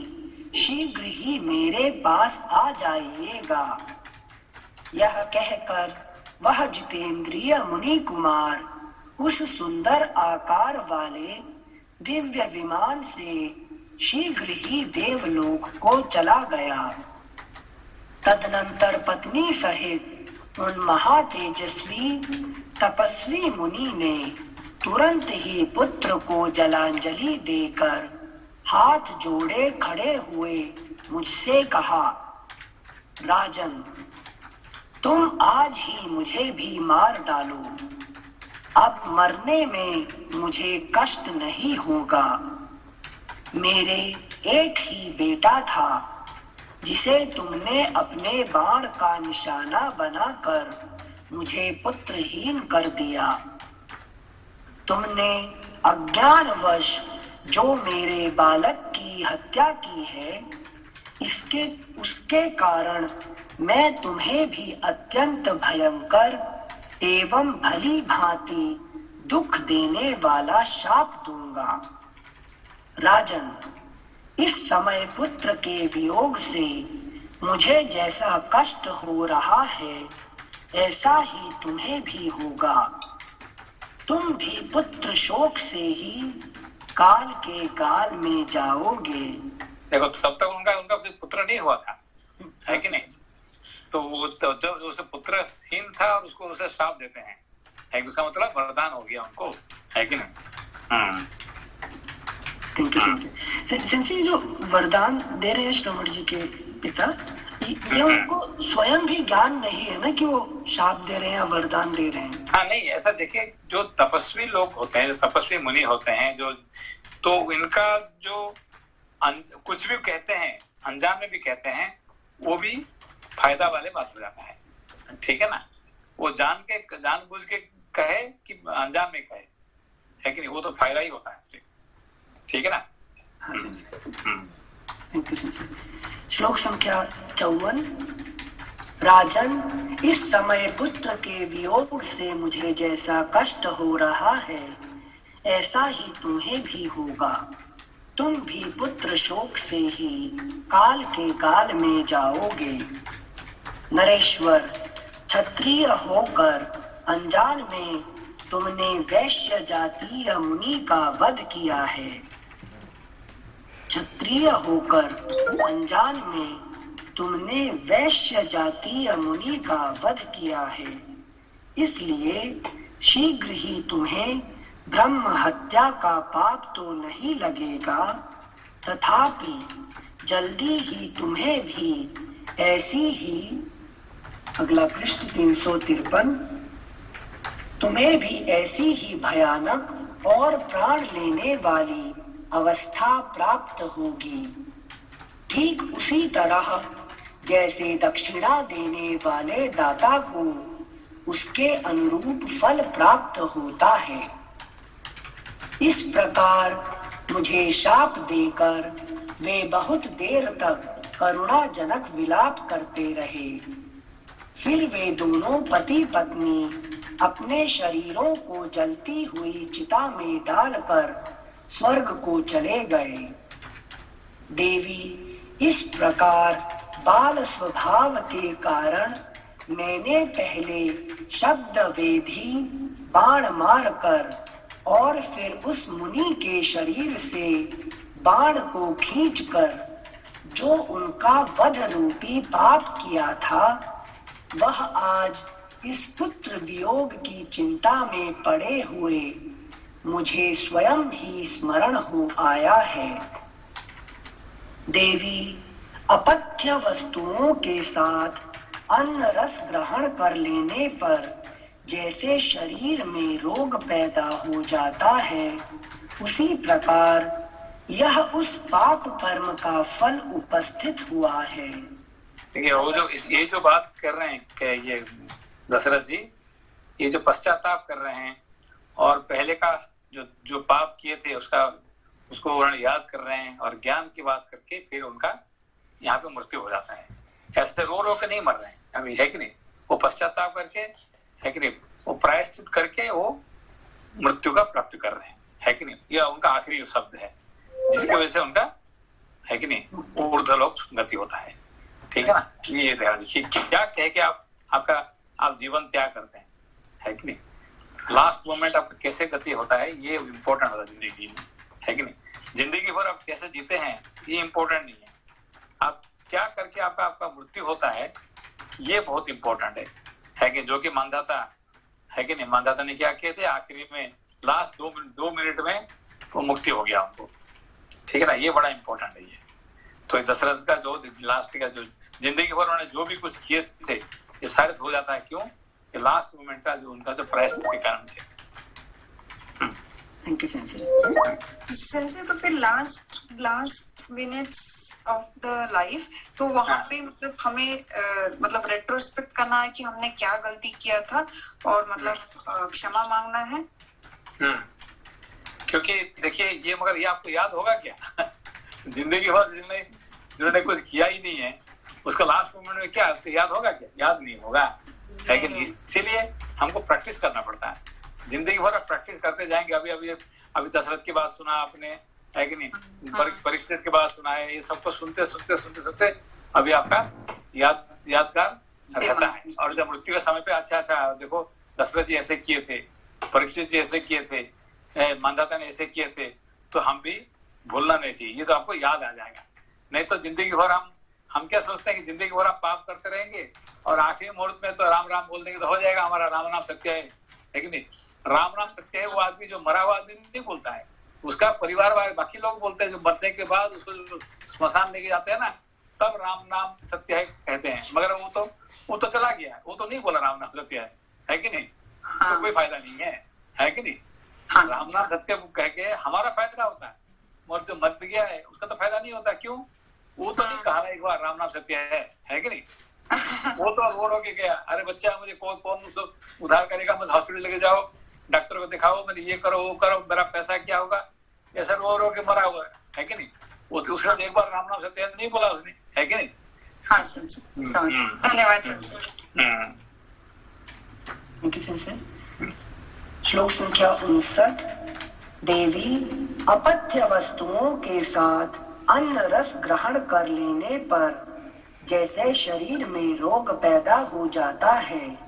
शीघ्र ही मेरे पास आ जाइएगा। यह कहकर वह जितेंद्रिय मुनि कुमार उस सुंदर आकार वाले दिव्य विमान से शीघ्र ही देवलोक को चला गया। तदनंतर पत्नी सहित उन महातेजस्वी तपस्वी मुनि ने तुरंत ही पुत्र को जलांजलि देकर हाथ जोड़े खड़े हुए मुझसे कहा, राजन, तुम आज ही मुझे भी मार डालो। अब मरने में मुझे कष्ट नहीं होगा। मेरे एक ही बेटा था जिसे तुमने अपने बाण का निशाना बनाकर मुझे पुत्रहीन कर दिया। तुमने अज्ञानवश जो मेरे बालक की हत्या की है, उसके कारण मैं तुम्हें भी अत्यंत भयंकर एवं भली भांति दुख देने वाला शाप दूंगा। राजन, इस समय पुत्र के वियोग से मुझे जैसा कष्ट हो रहा है, ऐसा ही तुम्हें भी होगा। तुम भी पुत्र शोक से ही काल के गाल में जाओगे। देखो, तब तक उनका पुत्र नहीं हुआ था, है कि नहीं? तो वो जब उसे पुत्रहीन था और उसको उसे श्राप देते हैं, है कि उसका मतलब वरदान हो गया उनको, है कि नहीं? Thank you. सेंसी जो वरदान दे रहे हैं श्रवण जी के पिता, ये उनको स्वयं भी ज्ञान नहीं है ना कि वो शाप दे रहे हैं या वरदान दे रहे हैं? हाँ, नहीं, ऐसा देखिए, जो तपस्वी लोग होते हैं, जो तपस्वी मुनि होते हैं, जो तो इनका जो कुछ भी कहते हैं, अनजान में भी कहते हैं, वो भी फायदा वाले बात हो जाता है, ठीक है ना? वो जानबूझ के कहे कि अनजान में कहे, है कि नहीं? वो तो फायदा ही होता है, ठीक है ना? श्लोक संख्या 54। राजन, इस समय पुत्र के वियोग से मुझे जैसा कष्ट हो रहा है, ऐसा ही तुम्हें भी होगा। तुम भी पुत्र शोक से ही काल के गाल में जाओगे। नरेश्वर, क्षत्रिय होकर अनजान में तुमने वैश्य जातीय मुनि का वध किया है। क्षत्रिय होकर अनजान में तुमने वैश्य जातीय मुनि का वध किया है, इसलिए शीघ्र ही तुम्हें ब्रह्म हत्या का पाप तो नहीं लगेगा, तथापि जल्दी ही तुम्हें भी ऐसी ही, अगला पृष्ठ 353, तुम्हें भी ऐसी ही भयानक और प्राण लेने वाली अवस्था प्राप्त होगी। ठीक उसी तरह जैसे दक्षिणा देने वाले दाता को उसके अनुरूप फल प्राप्त होता है, इस प्रकार मुझे शाप देकर वे बहुत देर तक करुणाजनक विलाप करते रहे। फिर वे दोनों पति पत्नी अपने शरीरों को जलती हुई चिता में डालकर स्वर्ग को चले गए। देवी, इस प्रकार बाल स्वभाव के कारण मैंने पहले शब्द वेधी बाण मारकर और फिर उस मुनि के शरीर से बाण को खींचकर जो उनका वध रूपी पाप किया था, वह आज इस पुत्र वियोग की चिंता में पड़े हुए मुझे स्वयं ही स्मरण हो आया है। देवी, अपथ्य वस्तुओं के साथ अन्न रस ग्रहण कर लेने पर जैसे शरीर में रोग पैदा हो जाता है, उसी प्रकार यह उस पाप कर्म का फल उपस्थित हुआ है। ये जो बात कर रहे हैं कि ये दशरथ जी, ये जो पश्चाताप कर रहे हैं और पहले का जो पाप किए थे उसको याद कर रहे हैं और ज्ञान की बात करके फिर उनका यहाँ पे मृत्यु हो जाता है। ऐसे रो के नहीं मर रहे हैं अभी, है कि नहीं? वो पश्चाताप करके, है कि नहीं, वो प्रायश्चित करके वो मृत्यु का प्राप्त कर रहे हैं, है कि नहीं? यह उनका आखिरी शब्द है जिसकी वजह से उनका, है कि नहीं, ऊर्ध्वलोक गति होता है। ठीक है ना, ये ध्यान रखिए क्या कहे कि आप जीवन त्याग करते हैं, है कि नहीं, लास्ट मोमेंट आपका कैसे गति होता है ये इम्पोर्टेंट होता है जिंदगी में, है कि नहीं। जिंदगी भर आप कैसे जीते हैं ये इम्पोर्टेंट नहीं है, आप क्या करके आपका मृत्यु होता है ये बहुत इम्पोर्टेंट है कि जो कि मानदाता, है कि नहीं, मानदाता ने क्या किए थे, आखिरी में लास्ट 2 मिनट में वो मुक्ति हो गया उनको। ठीक है ना, ये बड़ा इंपॉर्टेंट है ये। तो दशरथ का जो लास्ट का जो जिंदगी भर उन्होंने जो भी कुछ किए थे ये सारे हो जाता है, क्यों कि लास्ट मोमेंट का जो उनका जो प्रायश्चित के कारण से। Thank you sensei. तो फिर last minutes of the life तो वहाँ पे मतलब हमें मतलब रेट्रोस्पेक्ट करना है कि हमने क्या गलती किया था और मतलब क्षमा मांगना है। क्योंकि देखिए ये मगर ये आपको याद होगा क्या जिंदगी भर जिन्होंने कुछ किया ही नहीं है उसका लास्ट मोमेंट में क्या उसको याद होगा क्या, याद नहीं होगा, है कि नहीं। इसीलिए हमको प्रैक्टिस करना पड़ता है, जिंदगी भर प्रैक्टिस करते जाएंगे। अभी दशरथ की बात सुना आपने, है कि नहीं, परीक्षित की बात सुना है, ये सबको सुनते अभी आपका यादगार रहता है। और जब मृत्यु के समय पे अच्छा देखो दशरथ जी ऐसे किए थे, परीक्षित जी ऐसे किए थे, मानदाता ने ऐसे किए थे, तो हम भी भूलना नहीं चाहिए, ये तो आपको याद आ जाएगा। नहीं तो जिंदगी भर हम क्या सोचते हैं कि जिंदगी भर हम पाप करते रहेंगे और आखिरी मुहूर्त में तो राम राम बोल देंगे तो हो जाएगा, हमारा राम नाम सत्य है कि नहीं। राम नाम सत्य है वो आदमी जो मरा हुआ आदमी नहीं बोलता है, उसका परिवार वाले बाकी लोग बोलते हैं, जो मरने के बाद उसको स्मशान लेके जाते हैं ना तब राम नाम सत्य है कहते हैं, मगर वो तो चला गया, वो तो नहीं बोला राम नाम सत्य है कि नहीं। तो कोई फायदा नहीं है कि नहीं। राम नाम सत्य कह के हमारा फायदा होता है, और जो मर गया है उसका तो फायदा नहीं होता, क्यों, वो तो नहीं कहा एक बार राम नाम सत्य है कि नहीं। वो तो रो के गया, अरे बच्चा मुझे कौन उधार करेगा, मुझे हॉस्पिटल लेके जाओ, डॉक्टर को दिखाओ, मैंने ये करो वो करो, मेरा पैसा क्या होगा, ऐसा रो के मरा हुआ है कि नहीं। वो तो उसने एक बार राम नाम सत्य नहीं बोला उसने, है कि नहीं। हाँ धन्यवाद श्लोक संख्या 59। देवी अपथ्य वस्तुओं के साथ अन्न रस ग्रहण कर लेने पर जैसे शरीर में रोग पैदा हो जाता है,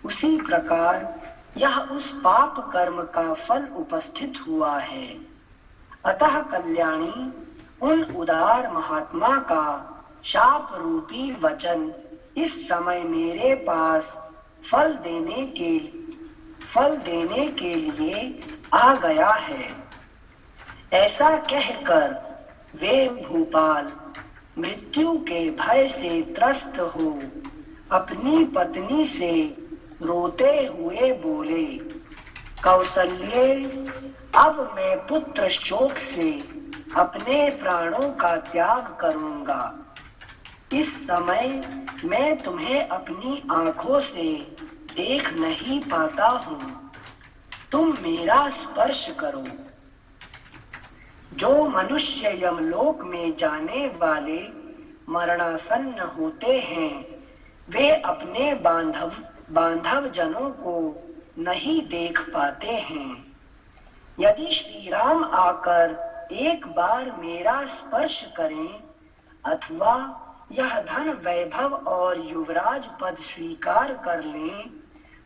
उसी प्रकार यह उस पाप कर्म का फल उपस्थित हुआ है। अतः कल्याणी उन उदार महात्मा का शाप रूपी वचन इस समय मेरे पास फल देने के लिए आ गया है। ऐसा कहकर वे भूपाल मृत्यु के भय से त्रस्त हो अपनी पत्नी से रोते हुए बोले, कौसल्ये, अब मैं पुत्र शोक से अपने प्राणों का त्याग करूंगा। इस समय मैं तुम्हें अपनी आंखों से देख नहीं पाता हूँ, तुम मेरा स्पर्श करो। जो मनुष्य यमलोक में जाने वाले मरणासन्न होते हैं, वे अपने बांधव जनों को नहीं देख पाते हैं। यदि श्री राम आकर एक बार मेरा स्पर्श करें अथवा यह धन वैभव और युवराज पद स्वीकार कर लें,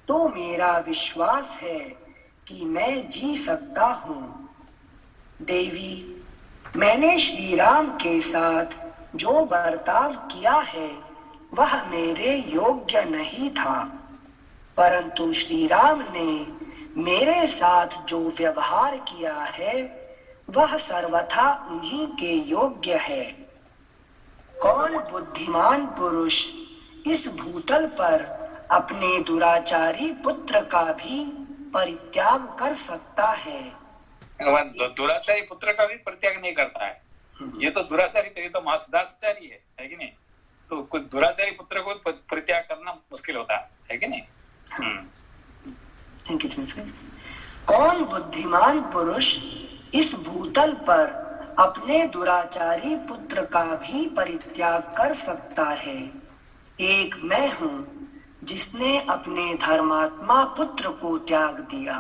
तो मेरा विश्वास है कि मैं जी सकता हूँ। देवी, मैंने श्री राम के साथ जो बर्ताव किया है वह मेरे योग्य नहीं था, परंतु श्री राम ने मेरे साथ जो व्यवहार किया है वह सर्वथा उन्हीं के योग्य है। कौन बुद्धिमान पुरुष इस भूतल पर अपने दुराचारी पुत्र का भी परित्याग कर सकता है? दुराचारी पुत्र का भी परित्याग नहीं करता है, ये तो दुराचारी तो ये तो महासदाचारी है कि नहीं। तो कुछ दुराचारी पुत्र को परित्याग करना मुश्किल होता है कि नहीं। कौन बुद्धिमान पुरुष इस भूतल पर अपने दुराचारी पुत्र का भी परित्याग कर सकता है? एक मैं हूँ जिसने अपने धर्मात्मा पुत्र को त्याग दिया,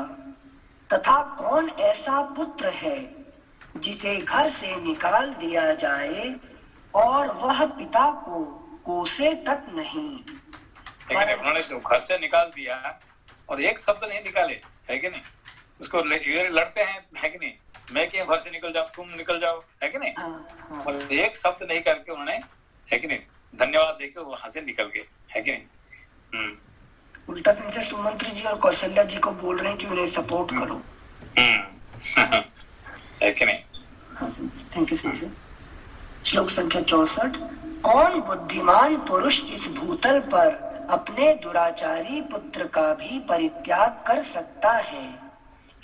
तथा कौन ऐसा पुत्र है जिसे घर से निकाल दिया जाए और वह पिता को कोसे तक नहीं। लेकिन उन्होंने तो घर से निकाल दिया और एक शब्द नहीं निकाले, है कि नहीं? उसको लड़ते हैं, है कि नहीं? मैं क्यों घर से निकल जाऊं, तुम निकल जाओ, है कि नहीं? और एक शब्द नहीं करके उन्होंने, है कि नहीं, धन्यवाद देके वो वहां से निकल गए, है कि नहीं? उल्टा से सुमंत्री जी और कौशल्या जी को बोल रहे हैं कि उन्हें सपोर्ट करो। है कि नहीं? Thank you sir. श्लोक संख्या 64। कौन बुद्धिमान पुरुष इस भूतल पर अपने दुराचारी पुत्र का भी परित्याग कर सकता है?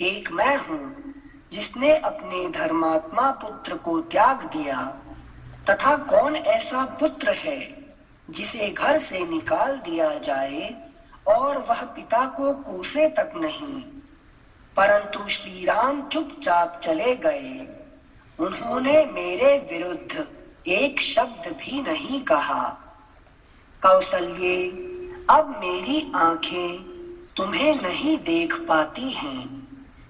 एक मैं हूँ जिसने अपने धर्मात्मा पुत्र को त्याग दिया, तथा कौन ऐसा पुत्र है जिसे घर से निकाल दिया जाए और वह पिता को कोसे तक नहीं। परंतु श्री राम चुपचाप चले गए, उन्होंने मेरे विरुद्ध एक शब्द भी नहीं कहा। कौसल्ये, अब मेरी आंखें तुम्हें नहीं देख पाती हैं,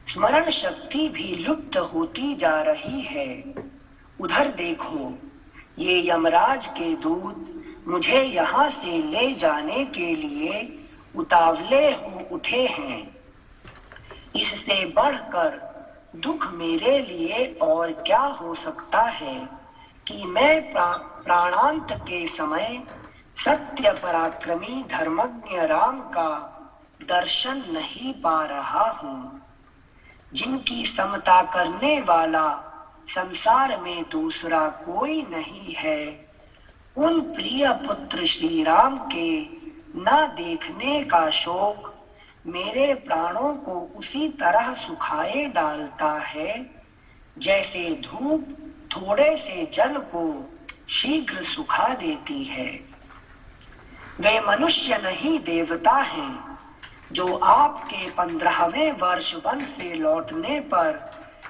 स्मरण शक्ति भी लुप्त होती जा रही है। उधर देखो, ये यमराज के दूत मुझे यहाँ से ले जाने के लिए उतावले हो उठे हैं। इससे बढ़कर दुख मेरे लिए और क्या हो सकता है कि मैं प्राणांत के समय सत्य पराक्रमी धर्मज्ञ राम का दर्शन नहीं पा रहा हूँ, जिनकी समता करने वाला संसार में दूसरा कोई नहीं है। उन प्रिय पुत्र श्री राम के न देखने का शोक मेरे प्राणों को उसी तरह सुखाए डालता है जैसे धूप थोड़े से जल को शीघ्र सुखा देती है। वे मनुष्य नहीं देवता हैं जो आपके 15वें वर्ष वन से लौटने पर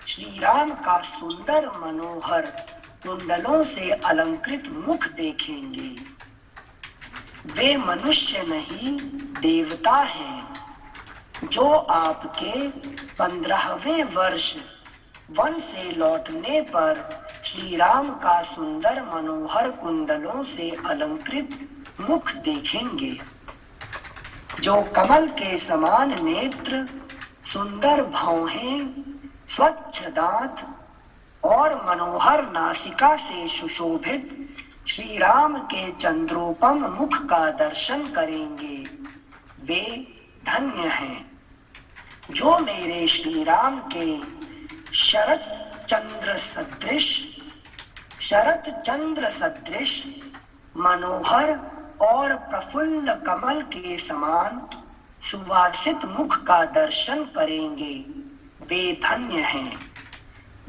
श्री राम का सुंदर मनोहर कुंडलों से अलंकृत मुख देखेंगे। वे मनुष्य नहीं देवता हैं जो आपके 15वें वर्ष वन से लौटने पर श्री राम का सुंदर मनोहर कुंडलों से अलंकृत मुख देखेंगे, जो कमल के समान नेत्र, सुंदर भौहें, स्वच्छ दांत और मनोहर नासिका से सुशोभित श्री राम के चंद्रोपम मुख का दर्शन करेंगे। वे धन्य हैं जो मेरे श्री राम के शरत चंद्र सदृश मनोहर और प्रफुल्ल कमल के समान सुवासित मुख का दर्शन करेंगे। वे धन्य हैं।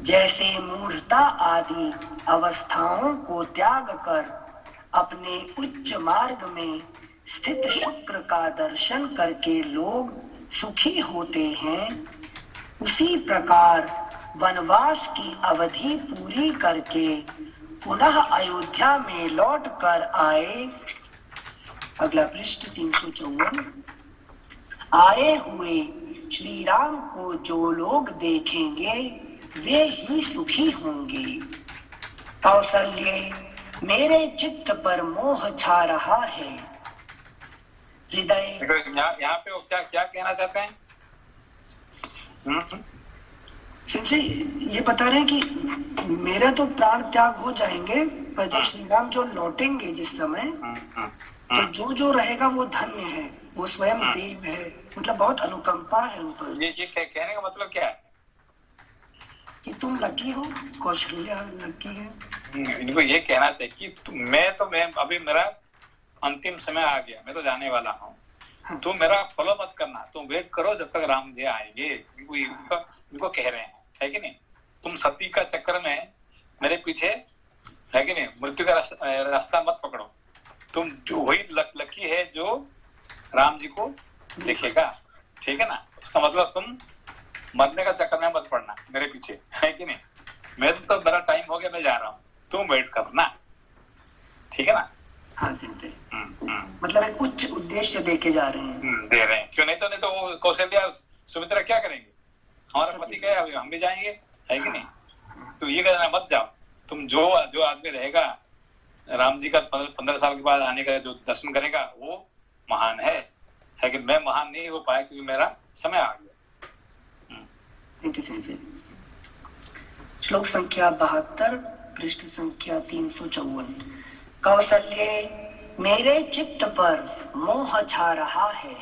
जैसे मूढ़ता आदि अवस्थाओं को त्याग कर अपने उच्च मार्ग में स्थित शुक्र का दर्शन करके लोग सुखी होते हैं, उसी प्रकार वनवास की अवधि पूरी करके पुनः अयोध्या में लौट कर आए। अगला पृष्ठ 354। आए हुए श्री राम को जो लोग देखेंगे वे ही सुखी होंगे। कौसल्ये, मेरे चित्त पर मोह छा रहा है। हृदय यहाँ पे वो क्या कहना चाहते हैं? ये बता रहे हैं कि मेरा तो प्राण त्याग हो जाएंगे, पर जब श्री राम जो लौटेंगे जिस समय, तो जो रहेगा वो धन्य है, वो स्वयं देव है। मतलब बहुत अनुकंपा है उन पर। ये कहने का मतलब क्या है? कि तुम लकी हो, कौशल्या लकी है। इनको ये कहना चाहिए कि मैं अभी मेरा अंतिम समय आ गया, मैं तो जाने वाला हूँ। हाँ। तुम मेरा फॉलो मत करना, तुम वेट करो जब तक राम जी आएंगे। इनको कह रहे हैं, है कि नहीं? तुम सती का चक्कर में मेरे पीछे, है कि नहीं, मृत्यु का रास्ता मत पकड़ो। तुम जो वही लकी है जो राम जी को देखेगा, ठीक है ना? उसका मतलब तुम मरने का चक्कर में मत पड़ना मेरे पीछे, है कि नहीं? मैं तो मेरा टाइम हो गया, मैं जा रहा हूँ, तुम वेट करना, ठीक है ना? हाँ सिंह, मतलब एक उच्च उद्देश्य देके जा रहे हैं। दे रहे हैं, क्यों? नहीं तो वो कौशल्या सुमित्रा क्या करेंगे? हमारा पति गए, अभी हम भी जाएंगे, है कि नहीं? तुम ये कहना मत जाओ, तुम जो आदमी रहेगा राम जी का 15 साल के बाद आने का जो दर्शन करेगा वो महान है, कि मैं महान नहीं हो पाया क्योंकि मेरा समय आ गया। श्लोक संख्या 72, पृष्ठ संख्या 354। कौसल्ये, मेरे चित्त पर मोह छा रहा है,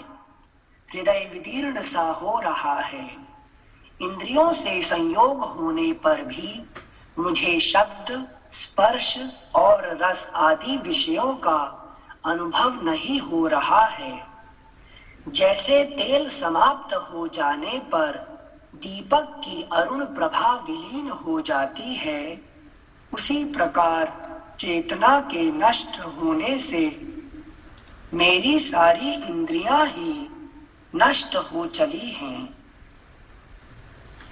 हृदय विदीर्ण सा हो रहा है। इंद्रियों से संयोग होने पर भी मुझे शब्द, स्पर्श और रस आदि विषयों का अनुभव नहीं हो रहा है। जैसे तेल समाप्त हो जाने पर दीपक की अरुण प्रभा विलीन हो जाती है, उसी प्रकार चेतना के नष्ट होने से मेरी सारी इंद्रियां ही नष्ट हो चली हैं।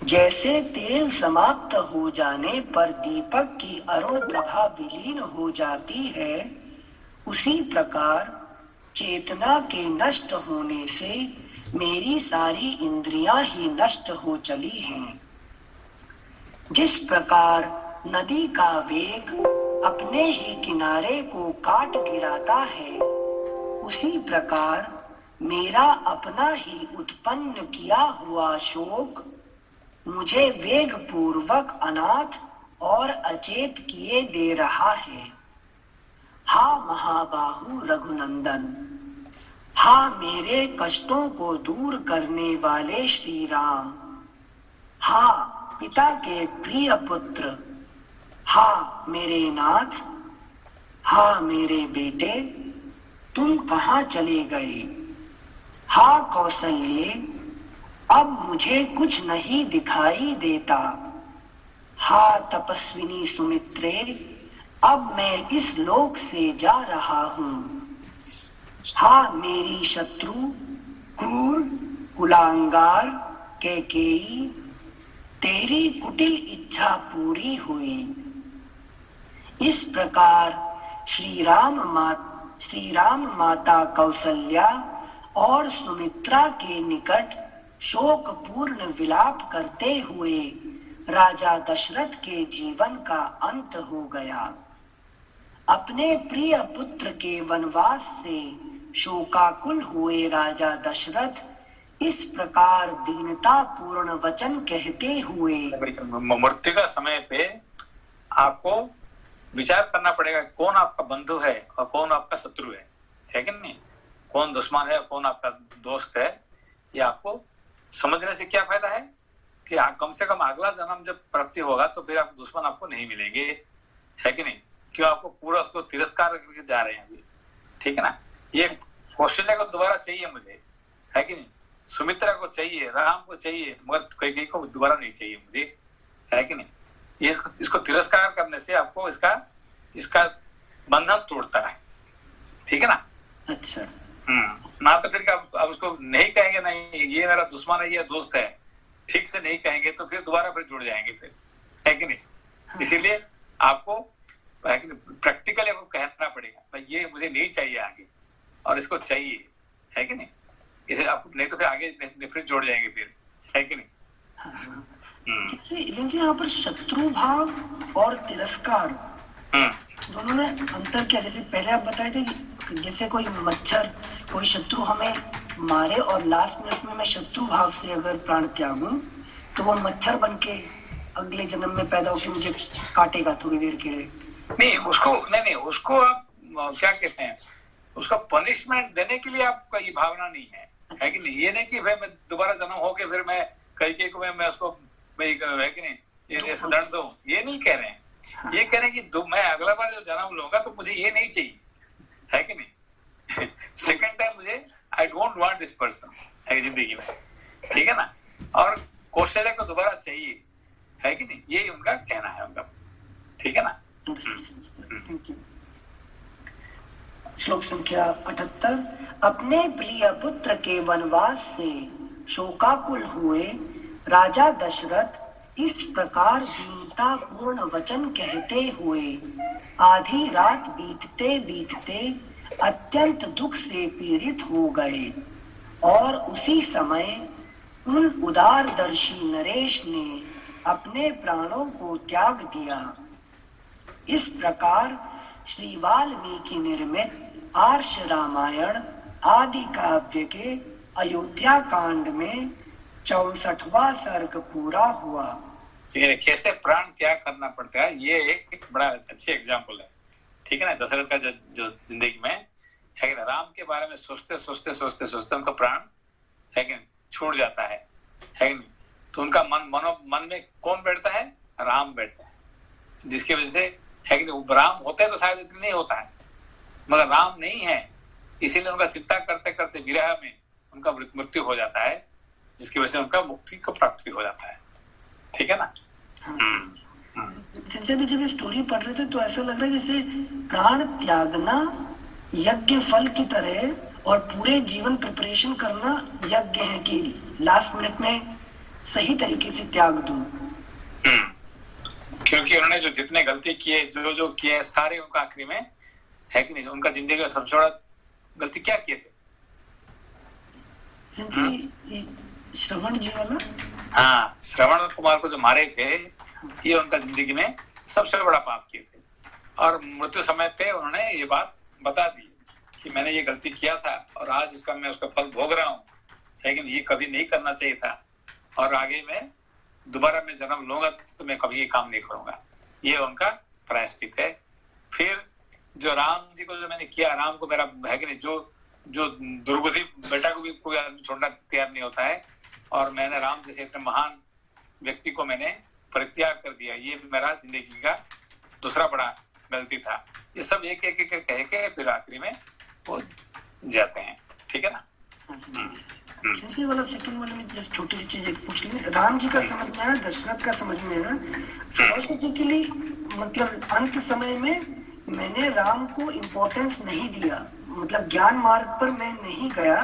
जैसे तेल समाप्त हो जाने पर दीपक की अरुण प्रभा विलीन हो जाती है, उसी प्रकार चेतना के नष्ट होने से मेरी सारी इंद्रियां ही नष्ट हो चली हैं। जिस प्रकार नदी का वेग अपने ही किनारे को काट गिराता है, उसी प्रकार मेरा अपना ही उत्पन्न किया हुआ शोक मुझे वेग पूर्वक अनाथ और अचेत किए दे रहा है। हा महाबाहु रघुनंदन, हा मेरे कष्टों को दूर करने वाले श्री राम, हा पिता के प्रिय पुत्र, हा मेरे नाथ, हा मेरे बेटे, तुम कहाँ चले गए? हा कौसल्ये, अब मुझे कुछ नहीं दिखाई देता। हा तपस्विनी सुमित्रे, अब मैं इस लोक से जा रहा हूँ। हा मेरी शत्रु, क्रूर, कुलांगार कैकेयी, तेरी कुटिल इच्छा पूरी हुई। इस प्रकार श्री राम माता कौसल्या और सुमित्रा के निकट शोकपूर्ण विलाप करते हुए राजा दशरथ के जीवन का अंत हो गया। अपने प्रिय पुत्र के वनवास से शोकाकुल हुए राजा दशरथ इस प्रकार दीनता पूर्ण वचन कहते हुए, मृत्यु का समय पे आपको विचार करना पड़ेगा कौन आपका बंधु है और कौन आपका शत्रु है कि नहीं, कौन दुश्मन है कौन आपका दोस्त है। ये आपको समझने से क्या फायदा है कि कम से कम अगला जन्म जब प्राप्ति होगा तो फिर आपको दुश्मन आपको नहीं मिलेंगे, है कि नहीं, क्यों आपको पूरा उसको तिरस्कार करके जा रहे हैं अभी, ठीक है ना। ये कौशल्या को दोबारा चाहिए मुझे, है कि नहीं, सुमित्रा को चाहिए, राम को चाहिए, मगर कई को दोबारा नहीं चाहिए मुझे, है कि नहीं। ये इसको तिरस्कार करने से आपको इसका बंधन टूटता है, ठीक है ना। अच्छा, ना तो फिर आप उसको नहीं कहेंगे नहीं ये मेरा दुश्मन है ये दोस्त है, ठीक से नहीं कहेंगे तो फिर दोबारा फिर जुड़ जाएंगे फिर, है कि नहीं। हाँ। इसीलिए आपको प्रैक्टिकली आपको कहना पड़ेगा भाई ये मुझे नहीं चाहिए आगे और इसको चाहिए, है कि नहीं। इसे आपको नहीं तो फिर आगे फिर जोड़ जाएंगे फिर, है कि नहीं। हाँ। जैसे यहाँ पर शत्रु भाव और तिरस्कार दोनों में अंतर क्या? जैसे पहले आप बताए थे कि जैसे कोई मच्छर, कोई शत्रु हमें मारे और लास्ट मिनट में मैं शत्रु भाव से अगर प्राण त्यागूं तो वो मच्छर बनके अगले जन्म में पैदा होकर मुझे काटेगा थोड़ी देर के लिए। नहीं उसको आप क्या कहते हैं, उसका पनिशमेंट देने के लिए आपका ये भावना नहीं है, है कि नहीं। ये नहीं कि भाई मैं दोबारा जन्म होके फिर मैं कई को मैं उसको है कि नहीं ये दंड दूं, ये नहीं कह रहे हैं। हाँ। ये कह रहे हैं कि मैं अगला बार जो जन्म लूंगा तो मुझे ये नहीं चाहिए, है कि नहीं। सेकंड टाइम मुझे I don't want this person है जिंदगी में, ठीक है ना। और कौशल्या को दोबारा चाहिए, है कि नहीं, ये उनका कहना है उनका, ठीक है ना। श्लोक संख्या 78। अपने प्रिय पुत्र के वनवास से शोकाकुल हुए राजा दशरथ इस प्रकार दीनता पूर्ण वचन कहते हुए आधी रात बीतते बीतते अत्यंत दुख से पीड़ित हो गए। और उसी समय उन उदारदर्शी नरेश ने अपने प्राणों को त्याग दिया। इस प्रकार श्री वाल्मीकि निर्मित आर्ष रामायण आदि काव्य के अयोध्या कांड में 64वां सर्ग पूरा हुआ। कैसे प्राण त्याग करना पड़ता है, ये एक बड़ा अच्छी एग्जाम्पल है, ठीक है ना। दशरथ का जो जिंदगी में है कि राम के बारे में सोचते सोचते सोचते सोचते उनका प्राण है कि छूट जाता है कि नहीं। तो उनका मन में कौन बैठता है? राम बैठता है, जिसकी वजह से है कि राम होते हैं तो शायद इतना नहीं होता है, मगर राम नहीं है, इसीलिए उनका चिंता करते करते विरह में उनका मृत्यु हो जाता है, जिसकी वजह से उनका मुक्ति को प्राप्ति हो जाता है, ठीक है ना। जब ये स्टोरी पढ़ रहे थे तो ऐसा लग रहा है जैसे प्राण त्यागना यज्ञ फल की तरह और पूरे जीवन प्रिपरेशन करना यज्ञ है कि लास्ट मिनट में सही तरीके से त्याग दूं। क्योंकि उन्होंने जो जितने गलती किए जो किए सारे उनका आखिरी में है कि नहीं, उनका जिंदगी का सबसे बड़ा गलती क्या किए थे? श्रवण जी वाला, हाँ, श्रवण कुमार को जो मारे थे, ये उनका जिंदगी में सबसे बड़ा पाप किए थे। और मृत्यु समय पे उन्होंने ये बात बता दी कि मैंने ये गलती किया था और आज मैं उसका फल भोग रहा हूँ, लेकिन ये कभी नहीं करना चाहिए था, और आगे मैं दोबारा मैं जन्म लूंगा तो मैं कभी ये काम नहीं करूंगा। ये उनका प्रायश्चित है। फिर जो राम जी को जो मैंने किया, राम को मेरा है कि नहीं, जो दुर्बुद्धि बेटा को भी कोई आदमी छोड़ना तैयार नहीं होता है, और मैंने राम जैसे इतने महान व्यक्ति को मैंने परित्याग कर दिया, ये मेरा जिंदगी का दूसरा बड़ा गलती था। ये सब एक एक कह के फिर आखिरी में वो जाते हैं, ठीक है ना। वाला सेकंड वाले में जस्ट छोटी सी चीज एक पूछ ली। राम जी का समझ में आया, दशरथ का समझ में आया, फिलोसॉफिकली मतलब अंत समय में मैंने राम को इम्पोर्टेंस नहीं दिया, मतलब ज्ञान मार्ग पर मैं नहीं गया,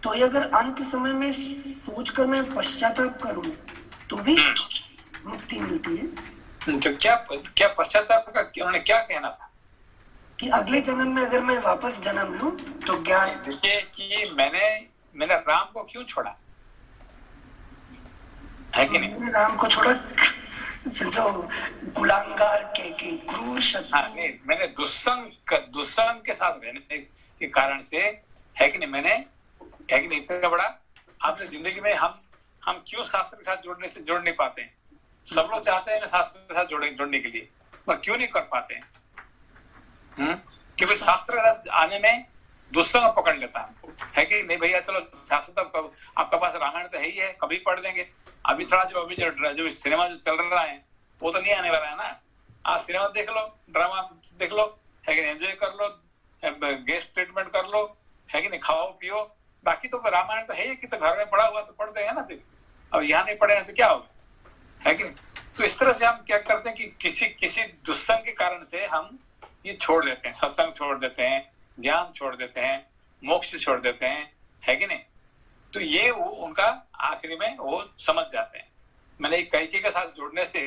तो ये अगर अंत समय में सोचकर मैं पश्चाताप करूं तो भी मुक्ति मिलती है। तो क्या पश्चाताप का उन्होंने क्या कहना था कि अगले जन्म में अगर मैं वापस जन्म लूं तो ज्ञान, देखिए कि मैंने राम को क्यों छोड़ा है कि नहीं? मैंने राम को छोड़ा जो गुलामगार के क्रूर शत्रु, मैंने दुस्संग के साथ रहने के कारण से है कि नहीं, मैंने है कि नहीं इतना बड़ा आपने जिंदगी में हम क्यों शास्त्र के साथ जोड़ नहीं पाते हैं? सब लोग चाहते हैं शास्त्र के साथ जोड़ने के लिए, पर क्यों नहीं कर पाते हैं? क्योंकि शास्त्र आने में दुस्संग पकड़ लेता है, है कि नहीं भैया? चलो शास्त्र तो आपका पास रामायण तो है ही है, कभी पढ़ देंगे। अभी थोड़ा जो सिनेमा जो चल रहा है वो तो नहीं आने वाला है ना। आज सिनेमा देख लो, ड्रामा देख लो, है कि नहीं, एंजॉय कर लो, गेस्ट ट्रीटमेंट कर लो, है कि नहीं, खाओ पियो। बाकी तो रामायण तो है ही कि तो घर में पढ़ा हुआ तो पढ़ते हैं ना। फिर अब यहाँ नहीं पढ़े ऐसे क्या होगा, है कि नहीं? तो इस तरह से हम क्या करते हैं कि किसी दुस्संग के कारण से हम ये छोड़ देते हैं, सत्संग छोड़ देते हैं, ज्ञान छोड़ देते हैं, मोक्ष छोड़ देते हैं, है कि नहीं? तो ये वो उनका आखिरी में वो समझ जाते हैं। मैंने एक कैकेयी के साथ जुड़ने से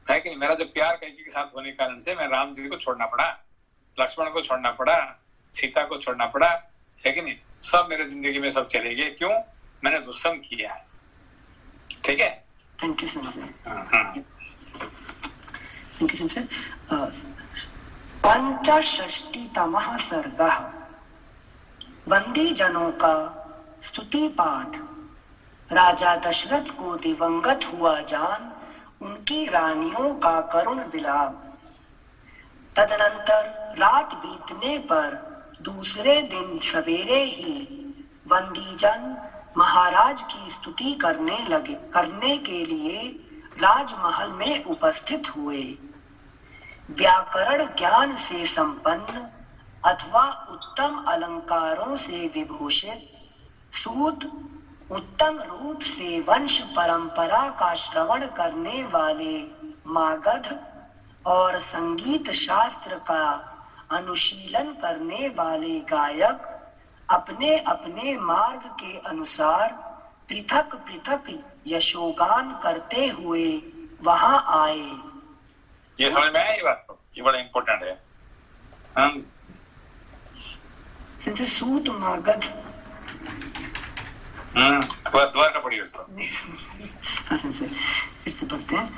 है कि नहीं, मेरा जब प्यार कैकेयी के साथ होने के कारण से मैं राम जी को छोड़ना पड़ा, लक्ष्मण को छोड़ना पड़ा, सीता को छोड़ना पड़ा, है कि नहीं? सब मेरे जिंदगी में सब चले गए, क्यों? मैंने दुस्संग किया है, ठीक है। Thank you sir. Thank you sir. पंचषष्टितमः सर्गः। बंदी जनों का स्तुति पाठ। राजा दशरथ को दिवंगत हुआ जान उनकी रानियों का करुण विलाप। तदनंतर रात बीतने पर दूसरे दिन सवेरे ही बंदीजन महाराज की स्तुति करने के लिए राजमहल में उपस्थित हुए। व्याकरण ज्ञान से संपन्न अथवा उत्तम अलंकारों से विभूषित सूत उत्तम रूप से वंश परंपरा का श्रवण करने वाले मागध और संगीत शास्त्र का अनुशीलन करने वाले गायक अपने अपने मार्ग के अनुसार पृथक पृथक यशोगान करते हुए वहां आए। ये समझ में आया ये बात? ये बड़ा इम्पोर्टेंट है। हम सूत मागध द्वार का पढ़िए उसको। फिर से पढ़ते हैं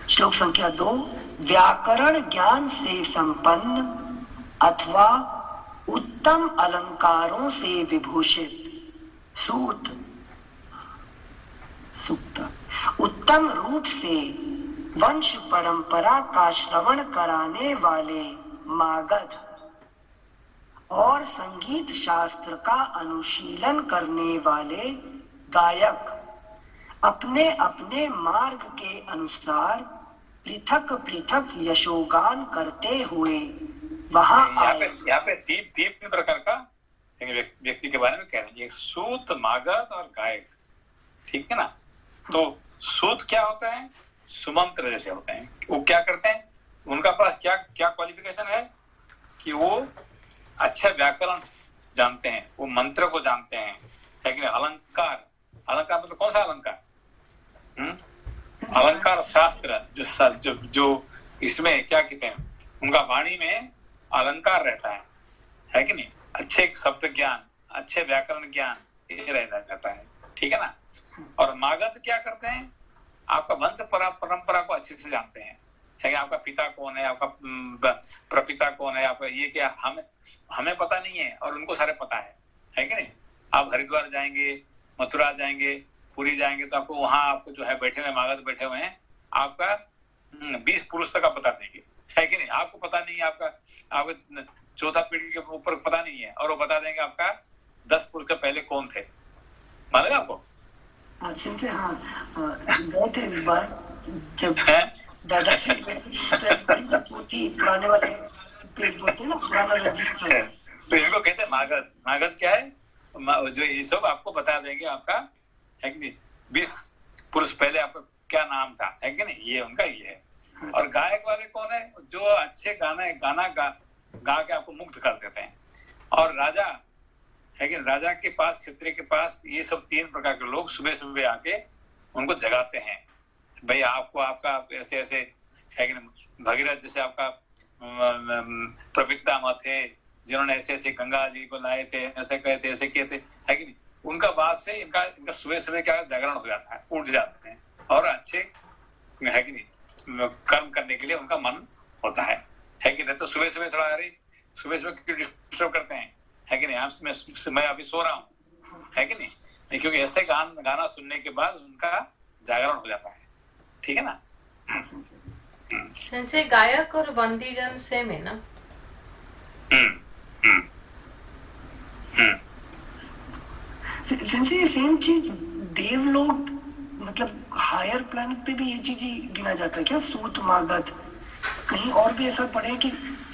श्लोक संख्या 2। व्याकरण ज्ञान से संपन्न अथवा उत्तम अलंकारों से विभूषित सूत उत्तम रूप से वंश परंपरा का श्रवण कराने वाले मागध और संगीत शास्त्र का अनुशीलन करने वाले गायक अपने अपने मार्ग के अनुसार पृथक पृथक यशोगान करते हुए वहां आए। यहाँ पे तीन प्रकार का व्यक्ति के बारे में कह रहे हैं, सूत, मागध और गायक, ठीक है ना। तो सूत क्या होता है? सुमंत्र जैसे होते हैं। वो क्या करते हैं? उनका पास क्या क्या क्वालिफिकेशन है कि वो अच्छा व्याकरण जानते हैं, वो मंत्र को जानते हैं, लेकिन अलंकार मतलब कौन सा अलंकार? अलंकार शास्त्र जो इसमें क्या कहते हैं, उनका वाणी में अलंकार रहता है कि नहीं, अच्छे शब्द ज्ञान, अच्छे व्याकरण ज्ञान ये रहता जाता है, ठीक है ना। और मागध क्या करते हैं? आपका वंश परंपरा को अच्छे से जानते हैं, है कि आपका पिता कौन है, आपका प्रपिता कौन है, आपका ये क्या हमें पता नहीं है और उनको सारे पता है कि नहीं। आप हरिद्वार जाएंगे, मथुरा जाएंगे, पुरी जाएंगे तो आपको वहां आपको जो है बैठे हुए मागध बैठे हुए हैं, आपका 20 पुरुष तक का बता देंगे, है कि नहीं। आपको पता नहीं है, आपका चौथा पीढ़ी के ऊपर पता नहीं है और वो बता देंगे आपका 10 पुरुष के पहले कौन थे, मानेगा आपको। से हाँ गए थे इस बार जब दादाजी पोथी पुराने वाले पेज बोलते हैं ना, पुराना रजिस्टर, तो इनको कहते हैं मागध। मागध क्या है? जो ये सब आपको बता देंगे आपका, है कि नहीं, 20 पुरुष पहले आपका क्या नाम था, है कि नहीं, ये उनका ये है। और गायक वाले कौन है? जो अच्छे गाना गा के आपको मुग्ध कर देते हैं। और राजा है कि राजा के पास, क्षत्रिय के पास ये सब 3 प्रकार के लोग सुबह सुबह आके उनको जगाते हैं, भाई आपको आपका ऐसे ऐसे है कि भगीरथ जैसे आपका प्रपिता मत थे, जिन्होंने ऐसे ऐसे गंगा जी को लाए थे, ऐसे कहे थे, ऐसे किए थे, है कि नहीं। उनका बात से इनका सुबह सुबह क्या जागरण हो जाता है, उठ जाते हैं और अच्छे है कि नहीं कर्म करने के लिए उनका मन होता है कि नहीं। तो सुबह सुबह थोड़ा सुबह क्यों डिस्टर्ब करते हैं, है कि नहीं। मैं अभी सो रहा हूँ, है कि नहीं, क्योंकि ऐसे गाना सुनने के बाद उनका जागरण हो जाता है, ठीक है ना। संजय, गायक और बंदीजन सेम है ना? संजय सेम चीज देवलोक मतलब हायर प्लैनेट पे भी ये चीज ही गिना जाता है क्या? सूत, मागध, कहीं और भी ऐसा पढ़े कि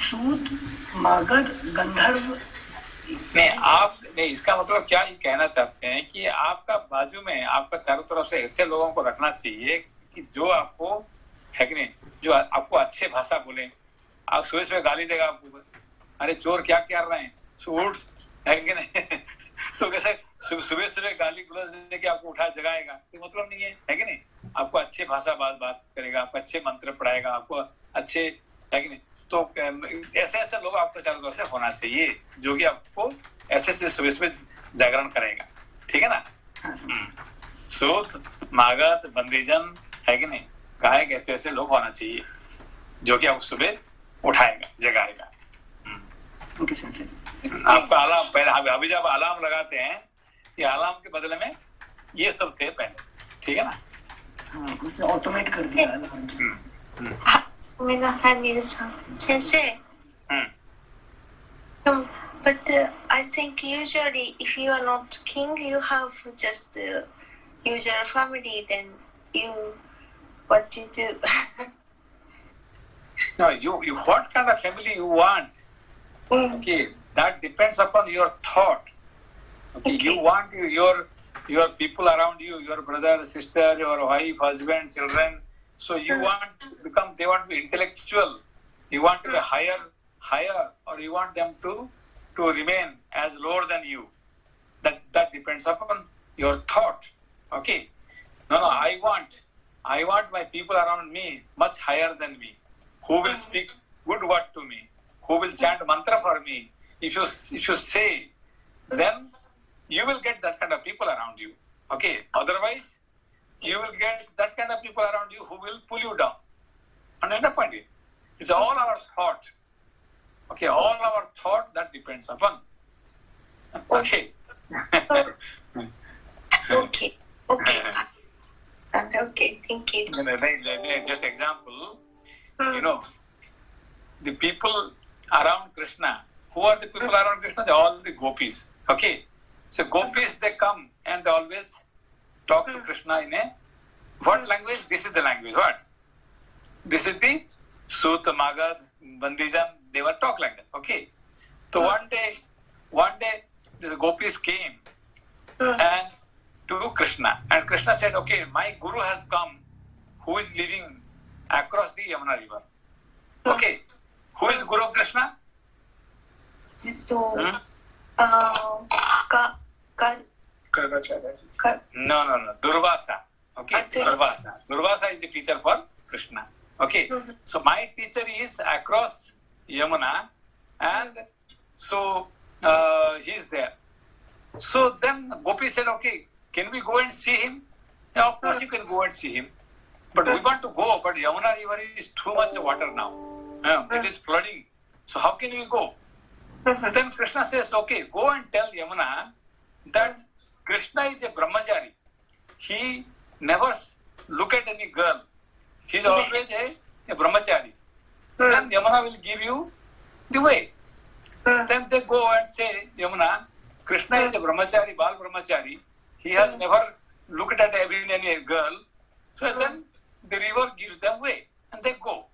सूत, मागध, गंधर्व? नहीं, इसका मतलब क्या ये कहना चाहते हैं कि आपका बाजू में, आपका चारों तरफ से ऐसे लोगों को रखना चाहिए कि जो आपको, है कि नहीं, जो आपको अच्छे भाषा बोले। आप सुबह सुबह गाली देगा आपको, अरे चोर क्या कर रहे हैं, उठ, है कि नहीं तो कैसे सुबह सुबह गाली गुलज देने के आपको उठा जगाएगा, तो मतलब नहीं है कि नहीं। आपको अच्छे भाषा बात करेगा, आपको अच्छे मंत्र पढ़ाएगा, आपको अच्छे, है कि नहीं। तो ऐसे ऐसे लोग आपको चारों तरफ से होना चाहिए जो कि आपको ऐसे सुबह सुबह जागरण करेगा, ठीक है ना। सूत, मागध, बंदीजन, है कि नहीं, गायक, ऐसे ऐसे लोग होना चाहिए जो कि आपको सुबह उठाएगा, जगाएगा। आपका अलार्म पहले, अभी जब अलार्म लगाते हैं, ये अलार्म के बदले में ये सब थे पहले, ठीक है ना। उससे ऑटोमेट कर दिया अलार्म से। Sensei. But I think usually if you are not king, you have just usual family, then what you do? No, you what kind of family you want? Okay, that depends upon your thought. Okay, you want your people around you, your brother, sister, your wife, husband, children. So you want to become, they want to be intellectual. You want to be higher, or you want them to remain as lower than you. That depends upon your thought. Okay. No, I want my people around me much higher than me, who will speak good word to me, who will chant mantra for me. If you say, then you will get that kind of people around you. Okay. Otherwise, you will get that kind of people around you who will pull you down. Understand the point? It's all our thought. Okay, all our thought that depends upon. Okay. Okay. Okay, thank you. Just example, the people around Krishna. Who are the people around Krishna? They're all the gopis. Okay. So gopis, they come and they always talk to Krishna in a what language? This is the language. What? This is the Sut, Magad, Bandijan. They were talk like that. Okay. So one day, these gopis came and to Krishna, and Krishna said, "Okay, my guru has come, who is living across the Yamuna river." Okay. Who is Guru of Krishna? No. Durvasa. Okay. Durvasa. Durvasa is the teacher for Krishna. Okay. So my teacher is across Yamuna, and so he's there. So then Gopi said, "Okay, can we go and see him?" Yeah, of course you can go and see him. But we want to go, but Yamuna river is too much water now. It is flooding. So how can we go? Then Krishna says, "Okay, go and tell Yamuna that Krishna is a brahmachari. He never look at any girl. He's always a brahmachari. Then Yamuna will give you the way." Then they go and say, Yamuna, Krishna is a brahmachari, Bal brahmachari. He has never looked at any girl. So then the river gives them way and they go.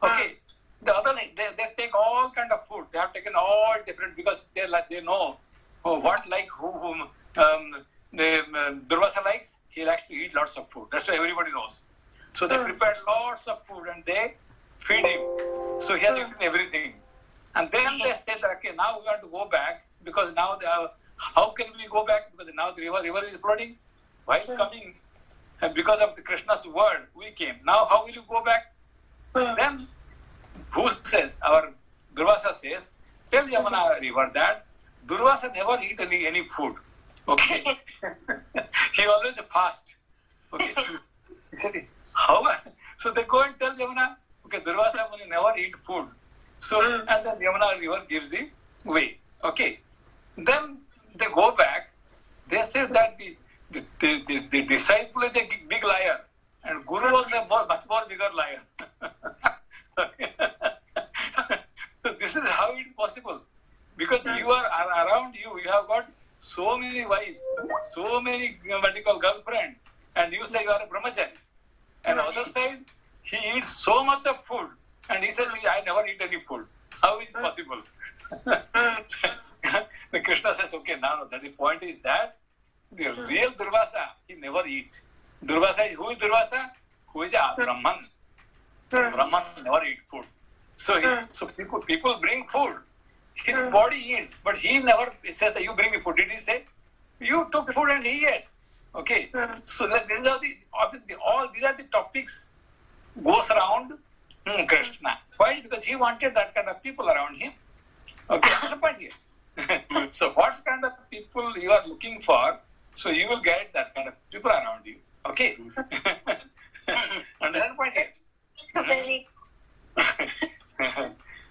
Okay. The others, they take all kind of food. They have taken all different, because they know what like whom Durvasa likes. He likes to eat lots of food. That's why everybody knows. So they prepared lots of food and they feed him. So he has eaten everything. And then they said, "Okay, now we want to go back, because now how can we go back? Because now the river is flooding. While coming, because of the Krishna's word, we came. Now how will you go back?" Then who says? Our Durvasa says, "Tell Yamuna river that Durvasa never eat any food. Okay." He always fast. Okay. So, he said, "How?" So they go and tell Yamuna, "Okay, Durvasa will never eat food." So, and then Yamuna river gives the way. Okay. Then they go back. They say that the disciple is a big liar, and Guru was a much more bigger liar. So this is how it is possible, because you are around you have got so many wives, so many girlfriends, and you say you are a brahmachari. And on the other side, he eats so much of food, and he says, "I never eat any food." How is it possible? The Krishna says, "Okay, now the point is that the real Durvasa, he never eats. Durvasa is, who is Durvasa? Who is a Brahman. Brahman never eat food. So people bring food. His body eats, but he never says that you bring me food. Did he say? You took food and he ate. Okay. So that these are these are the topics goes around Krishna. Why? Because he wanted that kind of people around him. Okay, that's the point here. So what kind of people you are looking for, so you will get that kind of people around you. Okay. Understand the point here? Very.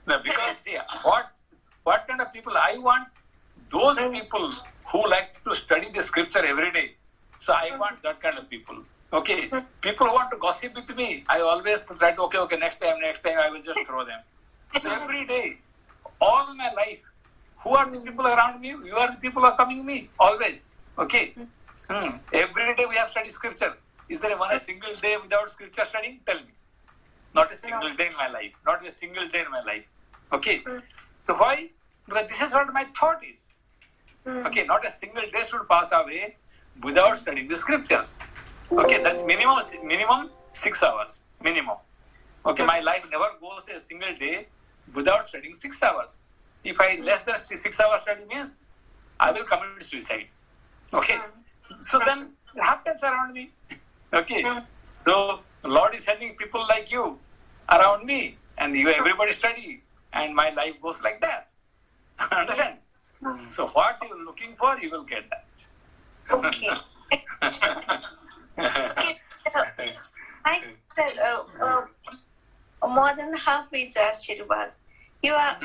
No, because see, what kind of people I want? Those people who like to study the scripture every day. So I want that kind of people. Okay. People who want to gossip with me, I always try to, okay, next time I will just throw them. So every day, all my life, who are the people around me? You are the people who are coming to me, always. Okay. Every day we have studied scripture. Is there a single day without scripture studying? Tell me. Not a single day in my life. Not a single day in my life. Okay. So why? Because this is what my thought is. Okay, not a single day should pass away without studying the scriptures. Okay, that's minimum 6 hours. Minimum. Okay, my life never goes a single day without studying 6 hours. If I less than 6 hours study means I will commit suicide. Okay. So then it happens around me. Okay. So Lord is sending people like you around me, and everybody study, and my life goes like that. Understand? So what you're looking for, you will get that. Okay. I said more than half is Ashirwad. You are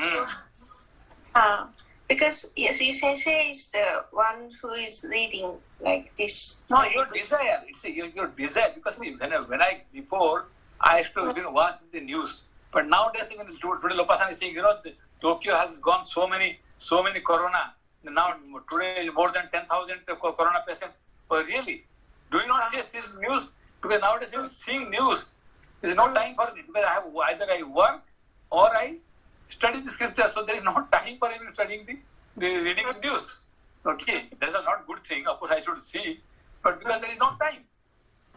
because yes, Sensei is the one who is reading like this. No, your desire. It's your desire. Because see, when I before I used to watch the news, but nowadays even today Lopasan is saying, Tokyo has gone so many corona. Now today more than 10,000 corona patients. Oh, really? Do you not see news? Because nowadays even seeing news, there is no time for it. Because either I work or I study the scripture, so there is no time for even studying the reading the news. Okay, that is a not good thing. Of course, I should see, but because there is no time.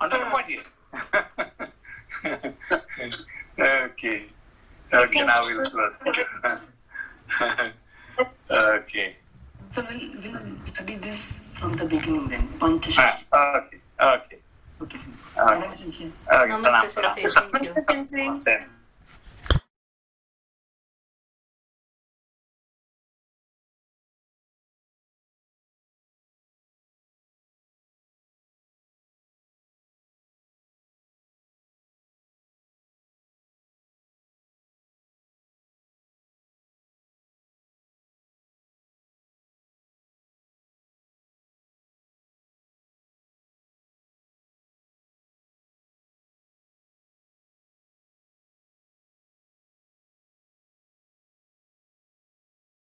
Understand what here? Okay. Okay, now we'll close. Okay. So we'll study this from the beginning then. Panchashashti. Okay. Okay. Okay. Okay. Sensei. Okay. Namaste, Sensei. Pranam. Namaste, Sensei. Pranam.